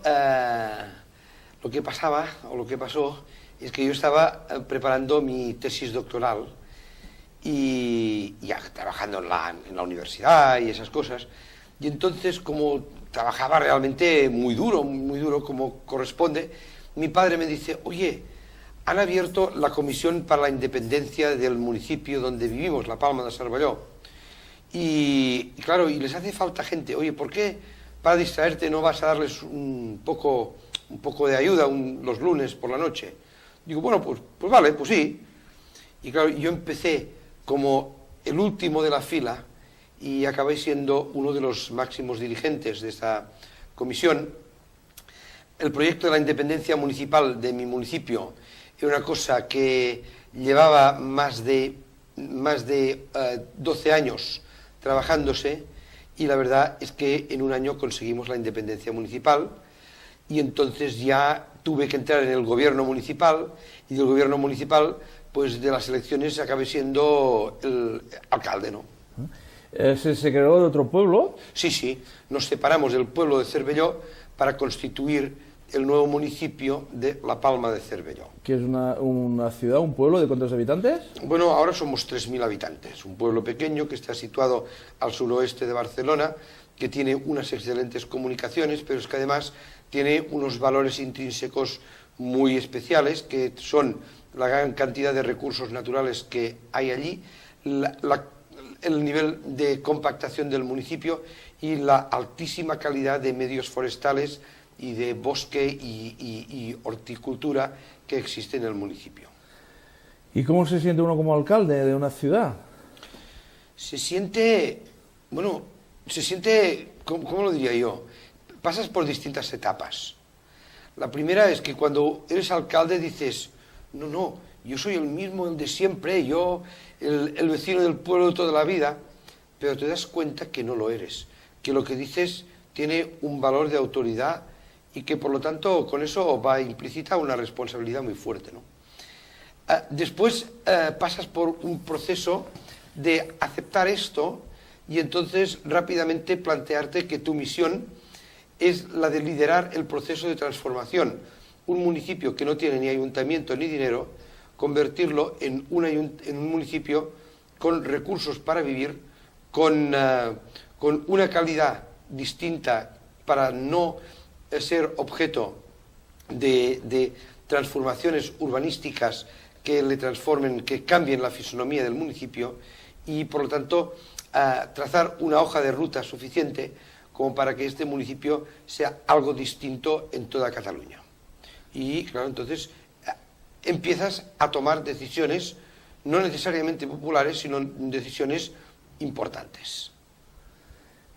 lo que pasaba, o lo que pasó, es que yo estaba preparando mi tesis doctoral y ya trabajando en la universidad y esas cosas. Y entonces, como trabajaba realmente muy duro como corresponde, mi padre me dice, oye, han abierto la Comisión para la Independencia del municipio donde vivimos, La Palma de Cervelló. Y claro, y les hace falta gente. Oye, ¿por qué para distraerte no vas a darles un poco de ayuda los lunes por la noche? Digo, bueno, pues vale, pues sí. Y claro, yo empecé como el último de la fila y acabé siendo uno de los máximos dirigentes de esta comisión. El proyecto de la independencia municipal de mi municipio era una cosa que llevaba más de 12 años trabajándose, y la verdad es que en un año conseguimos la independencia municipal, y entonces ya tuve que entrar en el gobierno municipal, y del gobierno municipal, pues de las elecciones acabé siendo el alcalde, ¿no? ¿Se creó de otro pueblo? Sí, nos separamos del pueblo de Cervelló para constituir el nuevo municipio de La Palma de Cervelló. ¿Que es una ciudad, un pueblo de cuántos habitantes? Bueno, ahora somos 3.000 habitantes, un pueblo pequeño que está situado al suroeste de Barcelona, que tiene unas excelentes comunicaciones, pero es que además tiene unos valores intrínsecos muy especiales, que son la gran cantidad de recursos naturales que hay allí, el nivel de compactación del municipio y la altísima calidad de medios forestales y de bosque y horticultura que existe en el municipio. ¿Y cómo se siente uno como alcalde de una ciudad? Se siente, ¿cómo lo diría yo? Pasas por distintas etapas. La primera es que cuando eres alcalde dices, no, yo soy el mismo, el de siempre, yo, el vecino del pueblo de toda la vida, pero te das cuenta que no lo eres, que lo que dices tiene un valor de autoridad y que por lo tanto con eso va implícita una responsabilidad muy fuerte, ¿no? Después pasas por un proceso de aceptar esto y entonces rápidamente plantearte que tu misión es la de liderar el proceso de transformación. Un municipio que no tiene ni ayuntamiento ni dinero, convertirlo en un municipio con recursos para vivir, con una calidad distinta para no ser objeto de transformaciones urbanísticas que le transformen, que cambien la fisonomía del municipio y por lo tanto trazar una hoja de ruta suficiente como para que este municipio sea algo distinto en toda Cataluña. Y claro, entonces empiezas a tomar decisiones no necesariamente populares, sino decisiones importantes.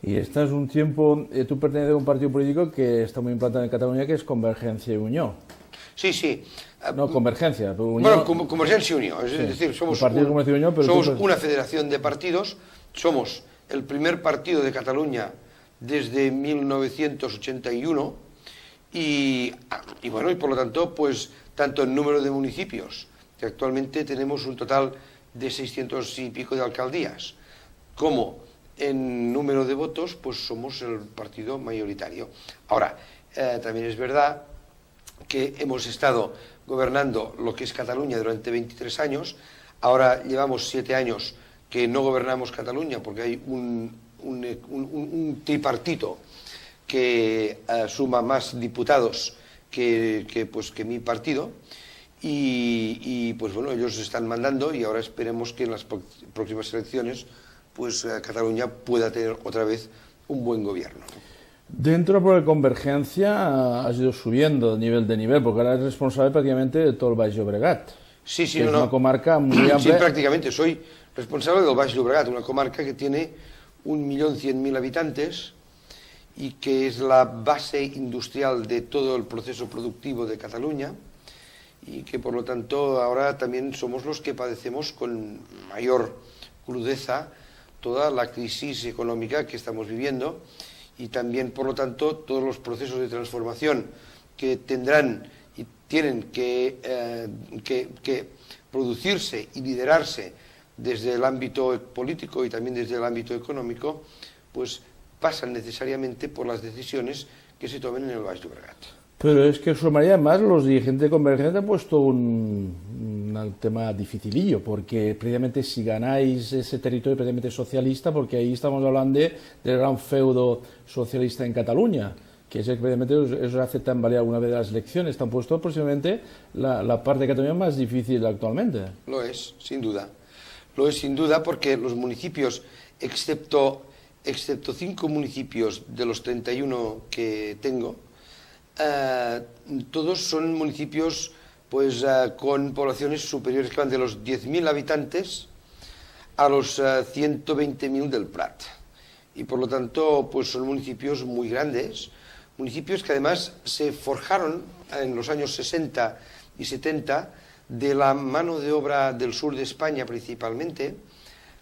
Y este es un tiempo, tú perteneces a un partido político que está muy implantado en Cataluña, que es Convergencia y Unió. Sí. No, Convergencia. Unió... Bueno, Convergencia y Unió, es decir, somos una federación de partidos, somos el primer partido de Cataluña desde 1981 y bueno, y por lo tanto, pues tanto en número de municipios, que actualmente tenemos un total de 600 y pico de alcaldías, como en número de votos, pues somos el partido mayoritario. Ahora, también es verdad que hemos estado gobernando lo que es Cataluña durante 23 años, ahora llevamos 7 años que no gobernamos Cataluña porque hay un tripartito que suma más diputados que mi partido y pues bueno, ellos están mandando y ahora esperemos que en las próximas elecciones pues Cataluña pueda tener otra vez un buen gobierno. Dentro de Convergencia has ido subiendo de nivel, porque ahora eres responsable prácticamente de todo el Baix Llobregat. Sí, que es una comarca muy amplia. Sí, prácticamente. Soy responsable del Baix Llobregat, una comarca que tiene 1.100.000 habitantes y que es la base industrial de todo el proceso productivo de Cataluña y que por lo tanto ahora también somos los que padecemos con mayor crudeza toda la crisis económica que estamos viviendo y también por lo tanto todos los procesos de transformación que tendrán y tienen que producirse y liderarse desde el ámbito político y también desde el ámbito económico, pues pasan necesariamente por las decisiones que se tomen en el Baix Llobregat. Pero es que María, además los dirigentes de Convergencia han puesto un tema dificilillo, porque precisamente si ganáis ese territorio precisamente socialista, porque ahí estamos hablando del gran feudo socialista en Cataluña, que es el que precisamente os hace tambalear alguna vez las elecciones, han puesto posiblemente la parte de Cataluña más difícil actualmente. Lo es, sin duda. Lo es sin duda porque los municipios, excepto 5 municipios de los 31 que tengo, todos son municipios pues con poblaciones superiores que van de los 10.000 habitantes a los 120.000 del Prat. Y por lo tanto pues son municipios muy grandes, municipios que además se forjaron en los años 60 y 70 de la mano de obra del sur de España principalmente,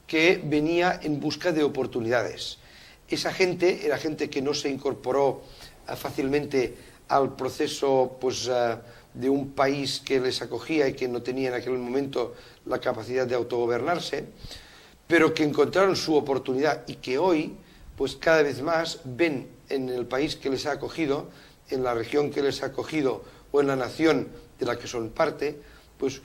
que venía en busca de oportunidades. Esa gente era gente que no se incorporó fácilmente al proceso pues, de un país que les acogía y que no tenía en aquel momento la capacidad de autogobernarse, pero que encontraron su oportunidad y que hoy pues cada vez más ven en el país que les ha acogido, en la región que les ha acogido o en la nación de la que son parte, pues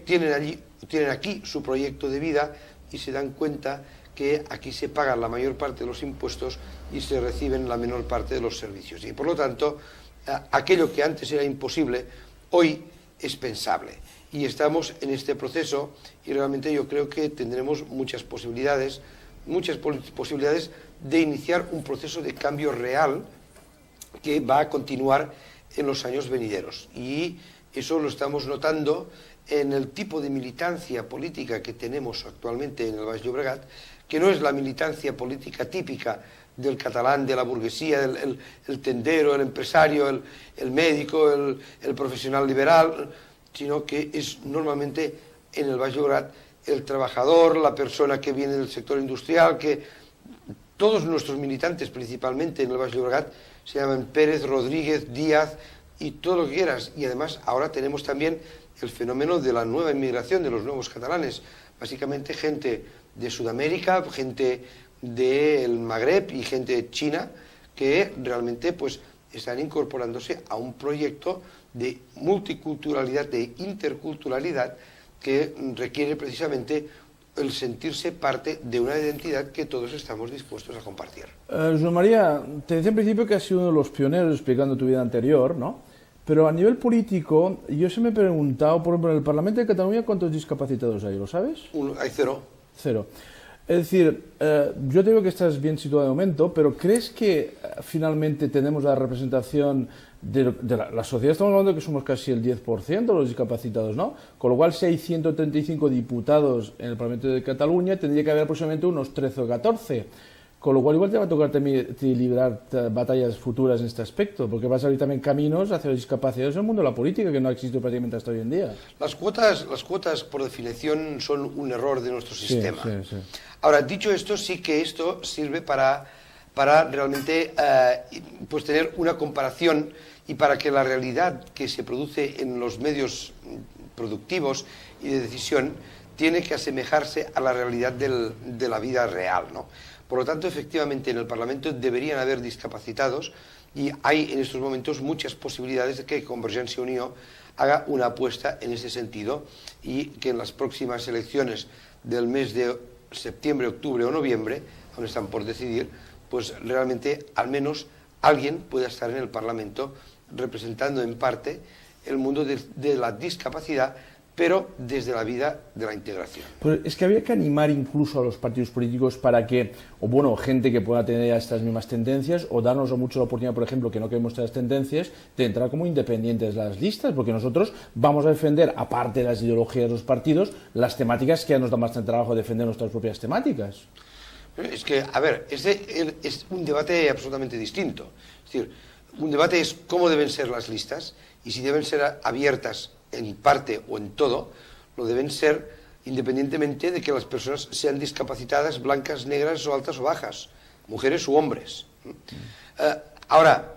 tienen aquí su proyecto de vida y se dan cuenta que aquí se pagan la mayor parte de los impuestos y se reciben la menor parte de los servicios. Y por lo tanto, aquello que antes era imposible, hoy es pensable. Y estamos en este proceso y realmente yo creo que tendremos muchas posibilidades de iniciar un proceso de cambio real que va a continuar en los años venideros. Y eso lo estamos notando en el tipo de militancia política que tenemos actualmente en el Baix Llobregat, que no es la militancia política típica del catalán, de la burguesía, el tendero, el empresario, el médico, el profesional liberal, sino que es normalmente en el Baix Llobregat el trabajador, la persona que viene del sector industrial, que todos nuestros militantes principalmente en el Baix Llobregat se llaman Pérez, Rodríguez, Díaz y todo lo que quieras. Y además ahora tenemos también el fenómeno de la nueva inmigración, de los nuevos catalanes, básicamente gente de Sudamérica, gente del Magreb y gente de China, que realmente pues están incorporándose a un proyecto de multiculturalidad, de interculturalidad, que requiere precisamente el sentirse parte de una identidad que todos estamos dispuestos a compartir. José María, te decía en principio que has sido uno de los pioneros explicando tu vida anterior, ¿no? Pero a nivel político, yo se me he preguntado, por ejemplo, en el Parlamento de Cataluña, ¿cuántos discapacitados hay? ¿Lo sabes? Hay 0. 0. Es decir, yo te digo que estás bien situado de momento, pero ¿crees que finalmente tenemos la representación de la sociedad? Estamos hablando de que somos casi el 10% de los discapacitados, ¿no? Con lo cual, si hay 135 diputados en el Parlamento de Cataluña, tendría que haber aproximadamente unos 13 o 14. Con lo cual igual te va a tocar librar batallas futuras en este aspecto, porque vas a abrir también caminos hacia los discapacitados en el mundo de la política, que no ha existido prácticamente hasta hoy en día. Las cuotas por definición, son un error de nuestro sistema. Sí. Ahora, dicho esto, sí que esto sirve para realmente pues tener una comparación y para que la realidad que se produce en los medios productivos y de decisión tiene que asemejarse a la realidad de la vida real, ¿no? Por lo tanto, efectivamente, en el Parlamento deberían haber discapacitados y hay en estos momentos muchas posibilidades de que Convergencia i Unió haga una apuesta en ese sentido y que en las próximas elecciones del mes de septiembre, octubre o noviembre, aún están por decidir, pues realmente al menos alguien pueda estar en el Parlamento representando en parte el mundo de la discapacidad, pero desde la vida de la integración. Pues es que había que animar incluso a los partidos políticos para que, o bueno, gente que pueda tener estas mismas tendencias, o darnos mucho la oportunidad, por ejemplo, que no queremos estas tendencias, de entrar como independientes en las listas, porque nosotros vamos a defender, aparte de las ideologías de los partidos, las temáticas que ya nos da bastante trabajo defender nuestras propias temáticas. Es que, a ver, es un debate absolutamente distinto. Es decir, un debate es cómo deben ser las listas y si deben ser abiertas en parte o en todo, lo deben ser independientemente de que las personas sean discapacitadas, blancas, negras o altas o bajas, mujeres u hombres. Ahora,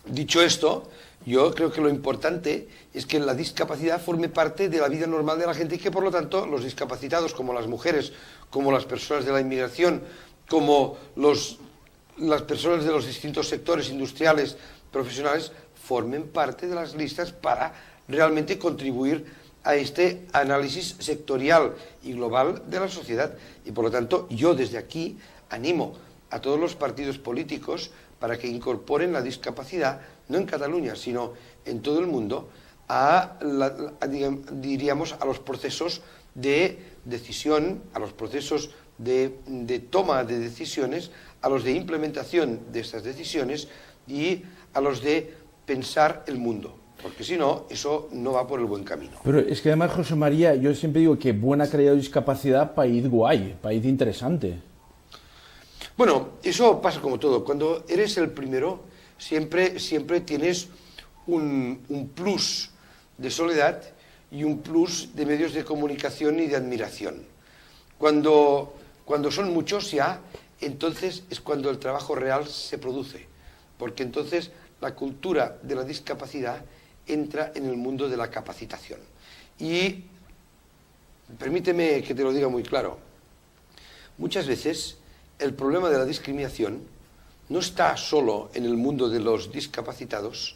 Dicho esto, yo creo que lo importante es que la discapacidad forme parte de la vida normal de la gente y que por lo tanto los discapacitados, como las mujeres, como las personas de la inmigración, como las personas de los distintos sectores industriales, profesionales, formen parte de las listas para realmente contribuir a este análisis sectorial y global de la sociedad. Y por lo tanto, yo desde aquí animo a todos los partidos políticos para que incorporen la discapacidad, no en Cataluña, sino en todo el mundo, diríamos, a los procesos de decisión, a los procesos de toma de decisiones, a los de implementación de estas decisiones y a los de pensar el mundo. Porque si no, eso no va por el buen camino. Pero es que además, José María, yo siempre digo que buena calidad de discapacidad, país guay, país interesante. Bueno, eso pasa como todo. Cuando eres el primero, siempre tienes un plus de soledad y un plus de medios de comunicación y de admiración. Cuando son muchos ya, entonces es cuando el trabajo real se produce. Porque entonces la cultura de la discapacidad entra en el mundo de la capacitación. Y permíteme que te lo diga muy claro. Muchas veces el problema de la discriminación no está solo en el mundo de los discapacitados,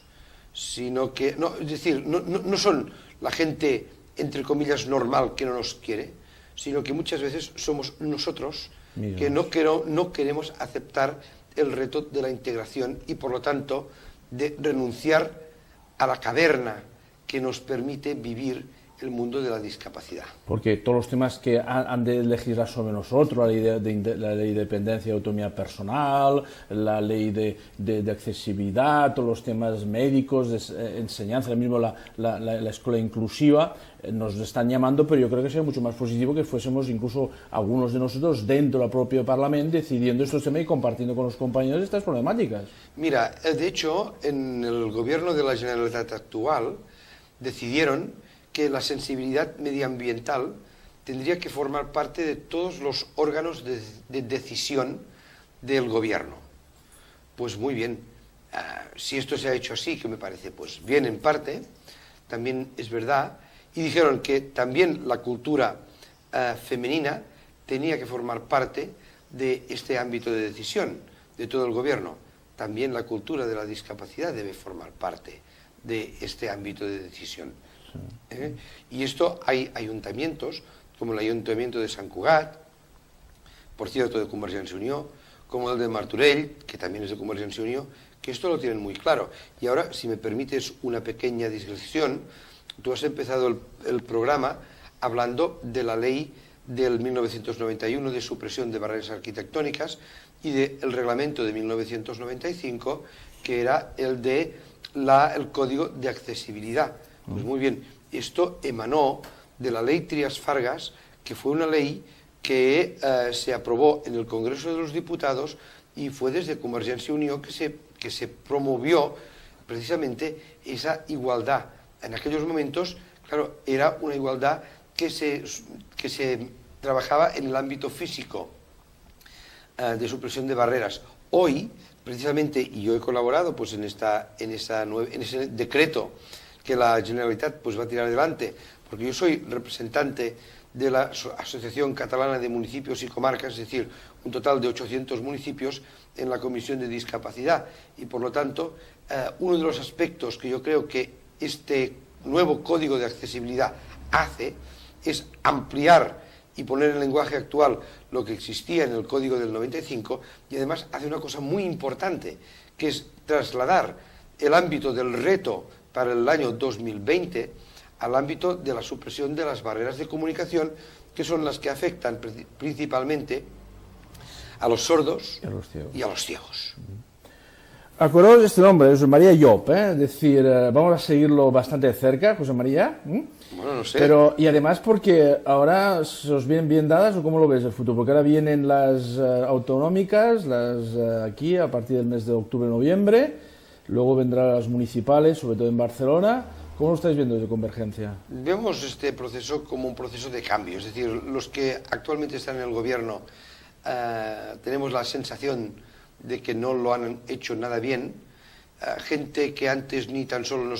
sino que, no son la gente, entre comillas, normal que no nos quiere, sino que muchas veces somos nosotros que no queremos aceptar el reto de la integración y, por lo tanto, de renunciar a la caverna que nos permite vivir el mundo de la discapacidad. Porque todos los temas que han de legislar sobre nosotros, la ley de dependencia y autonomía personal, la ley de accesibilidad, todos los temas médicos, de enseñanza, mismo la escuela inclusiva, nos están llamando, pero yo creo que sería mucho más positivo que fuésemos incluso algunos de nosotros dentro del propio Parlamento decidiendo estos temas y compartiendo con los compañeros estas problemáticas. Mira, de hecho, en el gobierno de la Generalitat actual decidieron que la sensibilidad medioambiental tendría que formar parte de todos los órganos de decisión del gobierno. Pues muy bien, si esto se ha hecho así, que me parece pues bien en parte, también es verdad, y dijeron que también la cultura femenina tenía que formar parte de este ámbito de decisión de todo el gobierno. También la cultura de la discapacidad debe formar parte de este ámbito de decisión. Y esto hay ayuntamientos, como el Ayuntamiento de Sant Cugat, por cierto de Convergència i Unió, como el de Martorell, que también es de Convergència i Unió, que esto lo tienen muy claro. Y ahora, si me permites una pequeña digresión, tú has empezado el programa hablando de la ley del 1991 de supresión de barreras arquitectónicas y del reglamento de 1995, que era el Código de Accesibilidad. Pues muy bien, esto emanó de la ley Trias-Fargas, que fue una ley que se aprobó en el Congreso de los Diputados y fue desde Convergència i Unió que se promovió precisamente esa igualdad. En aquellos momentos, claro, era una igualdad que se trabajaba en el ámbito físico de supresión de barreras. Hoy, precisamente, y yo he colaborado pues en ese decreto que la Generalitat pues va a tirar adelante, porque yo soy representante de la Asociación Catalana de Municipios y Comarcas, es decir, un total de 800 municipios en la Comisión de Discapacidad, y por lo tanto, uno de los aspectos que yo creo que este nuevo Código de Accesibilidad hace es ampliar y poner en lenguaje actual lo que existía en el Código del 95, y además hace una cosa muy importante, que es trasladar el ámbito del reto para el año 2020 al ámbito de la supresión de las barreras de comunicación, que son las que afectan principalmente a los sordos y a los ciegos. Acordaos de este nombre, José María Llop, es decir, vamos a seguirlo bastante de cerca, José María. Bueno, no sé. Pero, y además porque ahora se os vienen bien dadas, o cómo lo ves el futuro, porque ahora vienen las autonómicas, aquí a partir del mes de octubre-noviembre, luego vendrán las municipales, sobre todo en Barcelona. ¿Cómo lo estáis viendo desde Convergencia? Vemos este proceso como un proceso de cambio, es decir, los que actualmente están en el gobierno tenemos la sensación de que no lo han hecho nada bien, gente que antes ni tan solo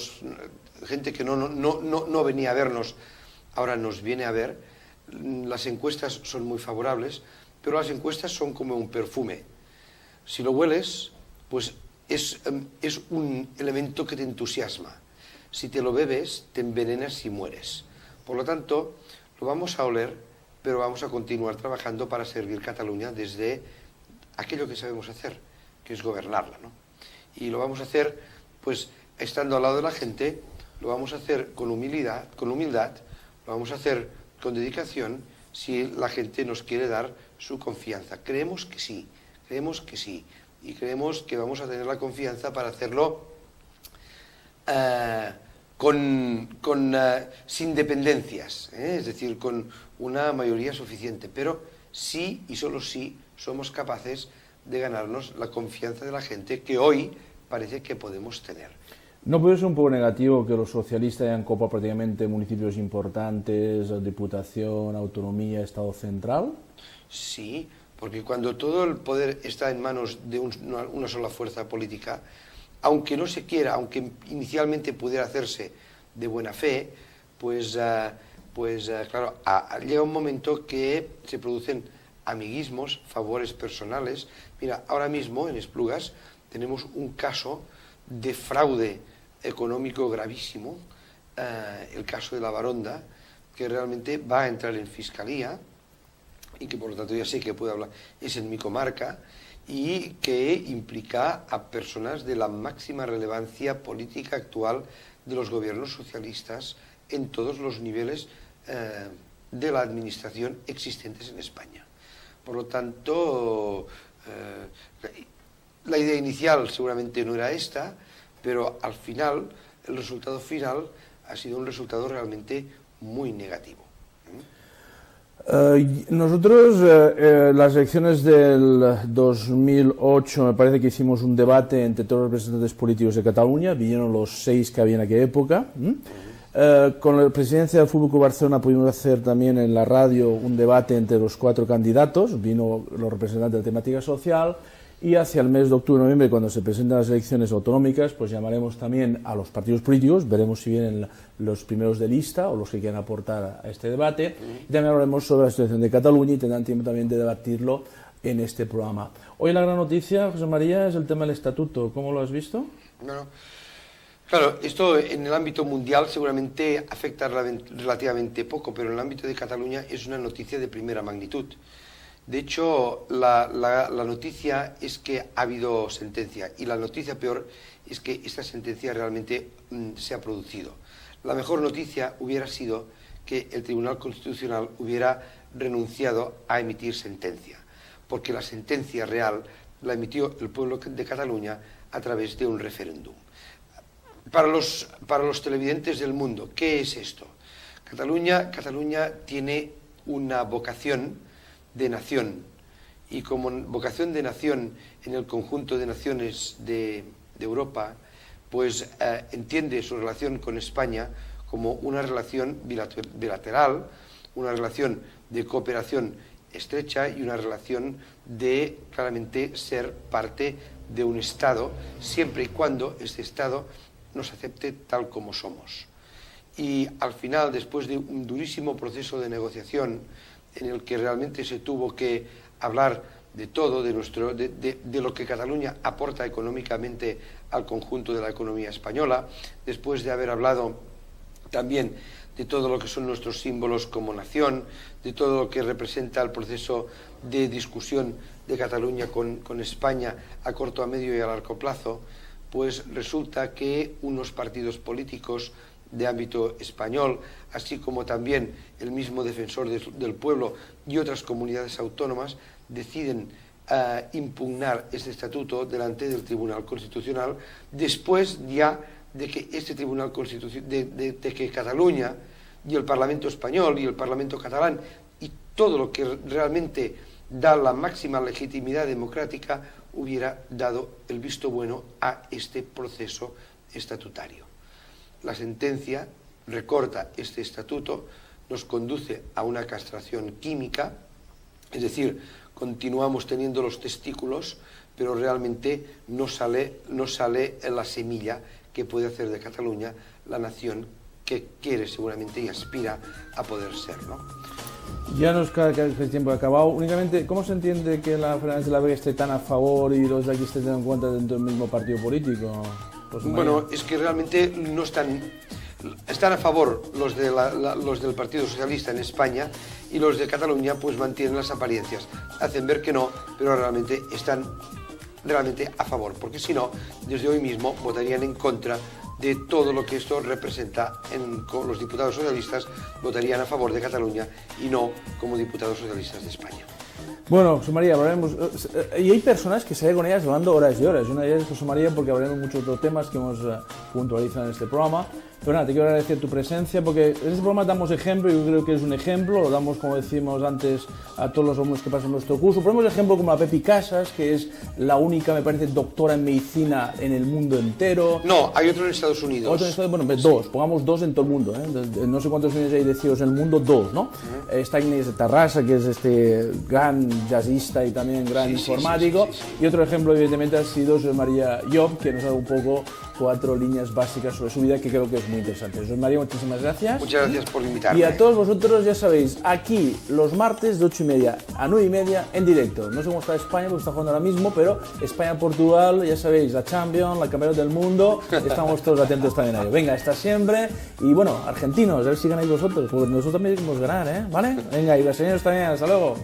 gente que no venía a vernos, ahora nos viene a ver. Las encuestas son muy favorables, pero las encuestas son como un perfume. Si lo hueles, pues es un elemento que te entusiasma. Si te lo bebes, te envenenas y mueres. Por lo tanto, lo vamos a oler, pero vamos a continuar trabajando para servir Cataluña desde aquello que sabemos hacer, que es gobernarla, ¿no? Y lo vamos a hacer, pues, estando al lado de la gente, lo vamos a hacer con humildad, lo vamos a hacer con dedicación, si la gente nos quiere dar su confianza. Creemos que sí, y creemos que vamos a tener la confianza para hacerlo sin dependencias, es decir, con una mayoría suficiente, pero sí y solo sí somos capaces de ganarnos la confianza de la gente que hoy parece que podemos tener. ¿No puede ser un poco negativo que los socialistas hayan copado prácticamente municipios importantes, Diputación, Autonomía, Estado Central? Sí, porque cuando todo el poder está en manos de una sola fuerza política, aunque no se quiera, aunque inicialmente pudiera hacerse de buena fe, pues claro, llega un momento que se producen amiguismos, favores personales. Mira, ahora mismo en Esplugas tenemos un caso de fraude económico gravísimo, el caso de la Baronda, que realmente va a entrar en fiscalía y que por lo tanto ya sé que puedo hablar, es en mi comarca, y que implica a personas de la máxima relevancia política actual de los gobiernos socialistas en todos los niveles de la administración existentes en España. Por lo tanto, la idea inicial seguramente no era esta, pero al final, el resultado final ha sido un resultado realmente muy negativo. Nosotros, las elecciones del 2008, me parece que hicimos un debate entre todos los representantes políticos de Cataluña, vinieron los 6 que había en aquella época. Con la presidencia del Fútbol Club Barcelona pudimos hacer también en la radio un debate entre los 4 candidatos, vino los representantes de temática social, y hacia el mes de octubre-noviembre, cuando se presentan las elecciones autonómicas, pues llamaremos también a los partidos políticos, veremos si vienen los primeros de lista o los que quieran aportar a este debate, y también hablaremos sobre la situación de Cataluña y tendrán tiempo también de debatirlo en este programa. Hoy la gran noticia, José María, es el tema del estatuto. ¿Cómo lo has visto? Bueno, claro, esto en el ámbito mundial seguramente afecta relativamente poco, pero en el ámbito de Cataluña es una noticia de primera magnitud. De hecho, la noticia es que ha habido sentencia, y la noticia peor es que esta sentencia realmente se ha producido. La mejor noticia hubiera sido que el Tribunal Constitucional hubiera renunciado a emitir sentencia, porque la sentencia real la emitió el pueblo de Cataluña a través de un referéndum. Para los televidentes del mundo, ¿qué es esto? Cataluña tiene una vocación de nación, y como vocación de nación en el conjunto de naciones de Europa, pues entiende su relación con España como una relación bilateral, una relación de cooperación estrecha y una relación de claramente ser parte de un Estado, siempre y cuando este Estado nos acepte tal como somos. Y al final, después de un durísimo proceso de negociación en el que realmente se tuvo que hablar de todo, de lo que Cataluña aporta económicamente al conjunto de la economía española, después de haber hablado también de todo lo que son nuestros símbolos como nación, de todo lo que representa el proceso de discusión de Cataluña con España a corto, a medio y a largo plazo, pues resulta que unos partidos políticos de ámbito español, así como también el mismo defensor del pueblo y otras comunidades autónomas, deciden impugnar este estatuto delante del Tribunal Constitucional, después ya de que este Tribunal Constitucional, de que Cataluña y el Parlamento español y el Parlamento catalán y todo lo que realmente da la máxima legitimidad democrática hubiera dado el visto bueno a este proceso estatutario. La sentencia recorta este estatuto, nos conduce a una castración química, es decir, continuamos teniendo los testículos, pero realmente no sale la semilla que puede hacer de Cataluña la nación que quiere seguramente y aspira a poder ser, ¿no? Ya nos queda el tiempo acabado. Únicamente, ¿cómo se entiende que la Fernández de la Vega esté tan a favor y los de aquí estén en cuenta dentro del mismo partido político? Pues, bueno, es que realmente no están a favor los del Partido Socialista en España, y los de Cataluña pues mantienen las apariencias, hacen ver que no, pero realmente están a favor, porque si no, desde hoy mismo votarían en contra de todo lo que esto representa. Con los diputados socialistas votarían a favor de Cataluña y no como diputados socialistas de España. Bueno, José María, hablaremos. Y hay personas que se ven con ellas hablando horas y horas. Una de ellas es José María, porque hablaremos muchos otros temas que hemos puntualizado en este programa. Pero nada, te quiero agradecer tu presencia, porque en este programa damos ejemplo, y yo creo que es un ejemplo, lo damos, como decimos antes, a todos los alumnos que pasan nuestro curso. Ponemos ejemplo como a Pepi Casas, que es la única, me parece, doctora en medicina en el mundo entero. No, hay otro en Estados Unidos. Otro en Estados Unidos, bueno, dos, pongamos dos en todo el mundo, ¿eh? No sé cuántos niños hay decididos en el mundo, dos, ¿no? Está Inés de Tarrasa, que es este gran jazzista y también gran informático. Sí. Y otro ejemplo, evidentemente, ha sido José María Llop, que nos ha dado un poco 4 líneas básicas sobre su vida, que creo que es muy interesante. José María, muchísimas gracias. Muchas gracias por invitarme. Y a todos vosotros, ya sabéis, aquí los martes de 8:30 a 9:30 en directo. No sé cómo está España, porque está jugando ahora mismo, pero España-Portugal, ya sabéis, la Champions, la Campeonato del Mundo, estamos todos atentos también a ello. Venga, hasta siempre. Y bueno, argentinos, a ver si ganáis vosotros, porque nosotros también queremos ganar, ¿eh? ¿Vale? Venga, y las señoras también, hasta luego.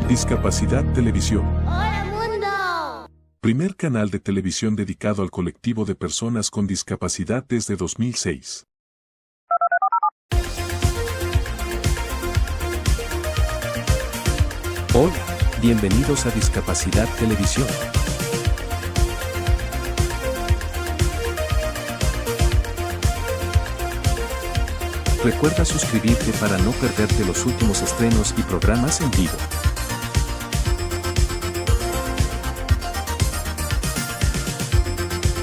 Discapacidad Televisión. ¡Hola mundo! Primer canal de televisión dedicado al colectivo de personas con discapacidad desde 2006. Hola, bienvenidos a Discapacidad Televisión. Recuerda suscribirte para no perderte los últimos estrenos y programas en vivo.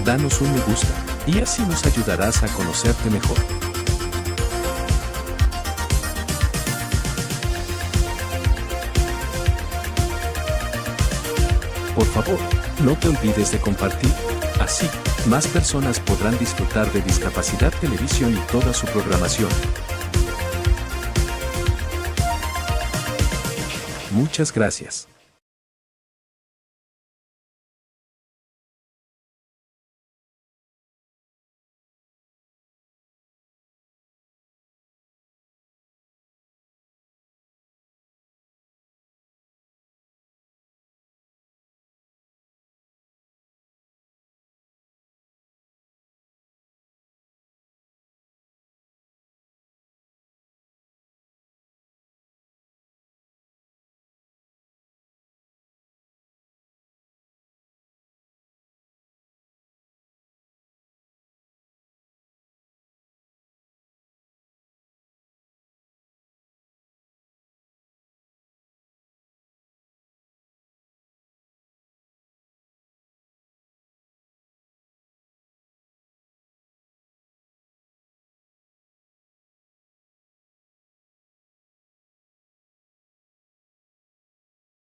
Danos un me gusta, y así nos ayudarás a conocerte mejor. Por favor, no te olvides de compartir. Así, más personas podrán disfrutar de Discapacidad Televisión y toda su programación. Muchas gracias.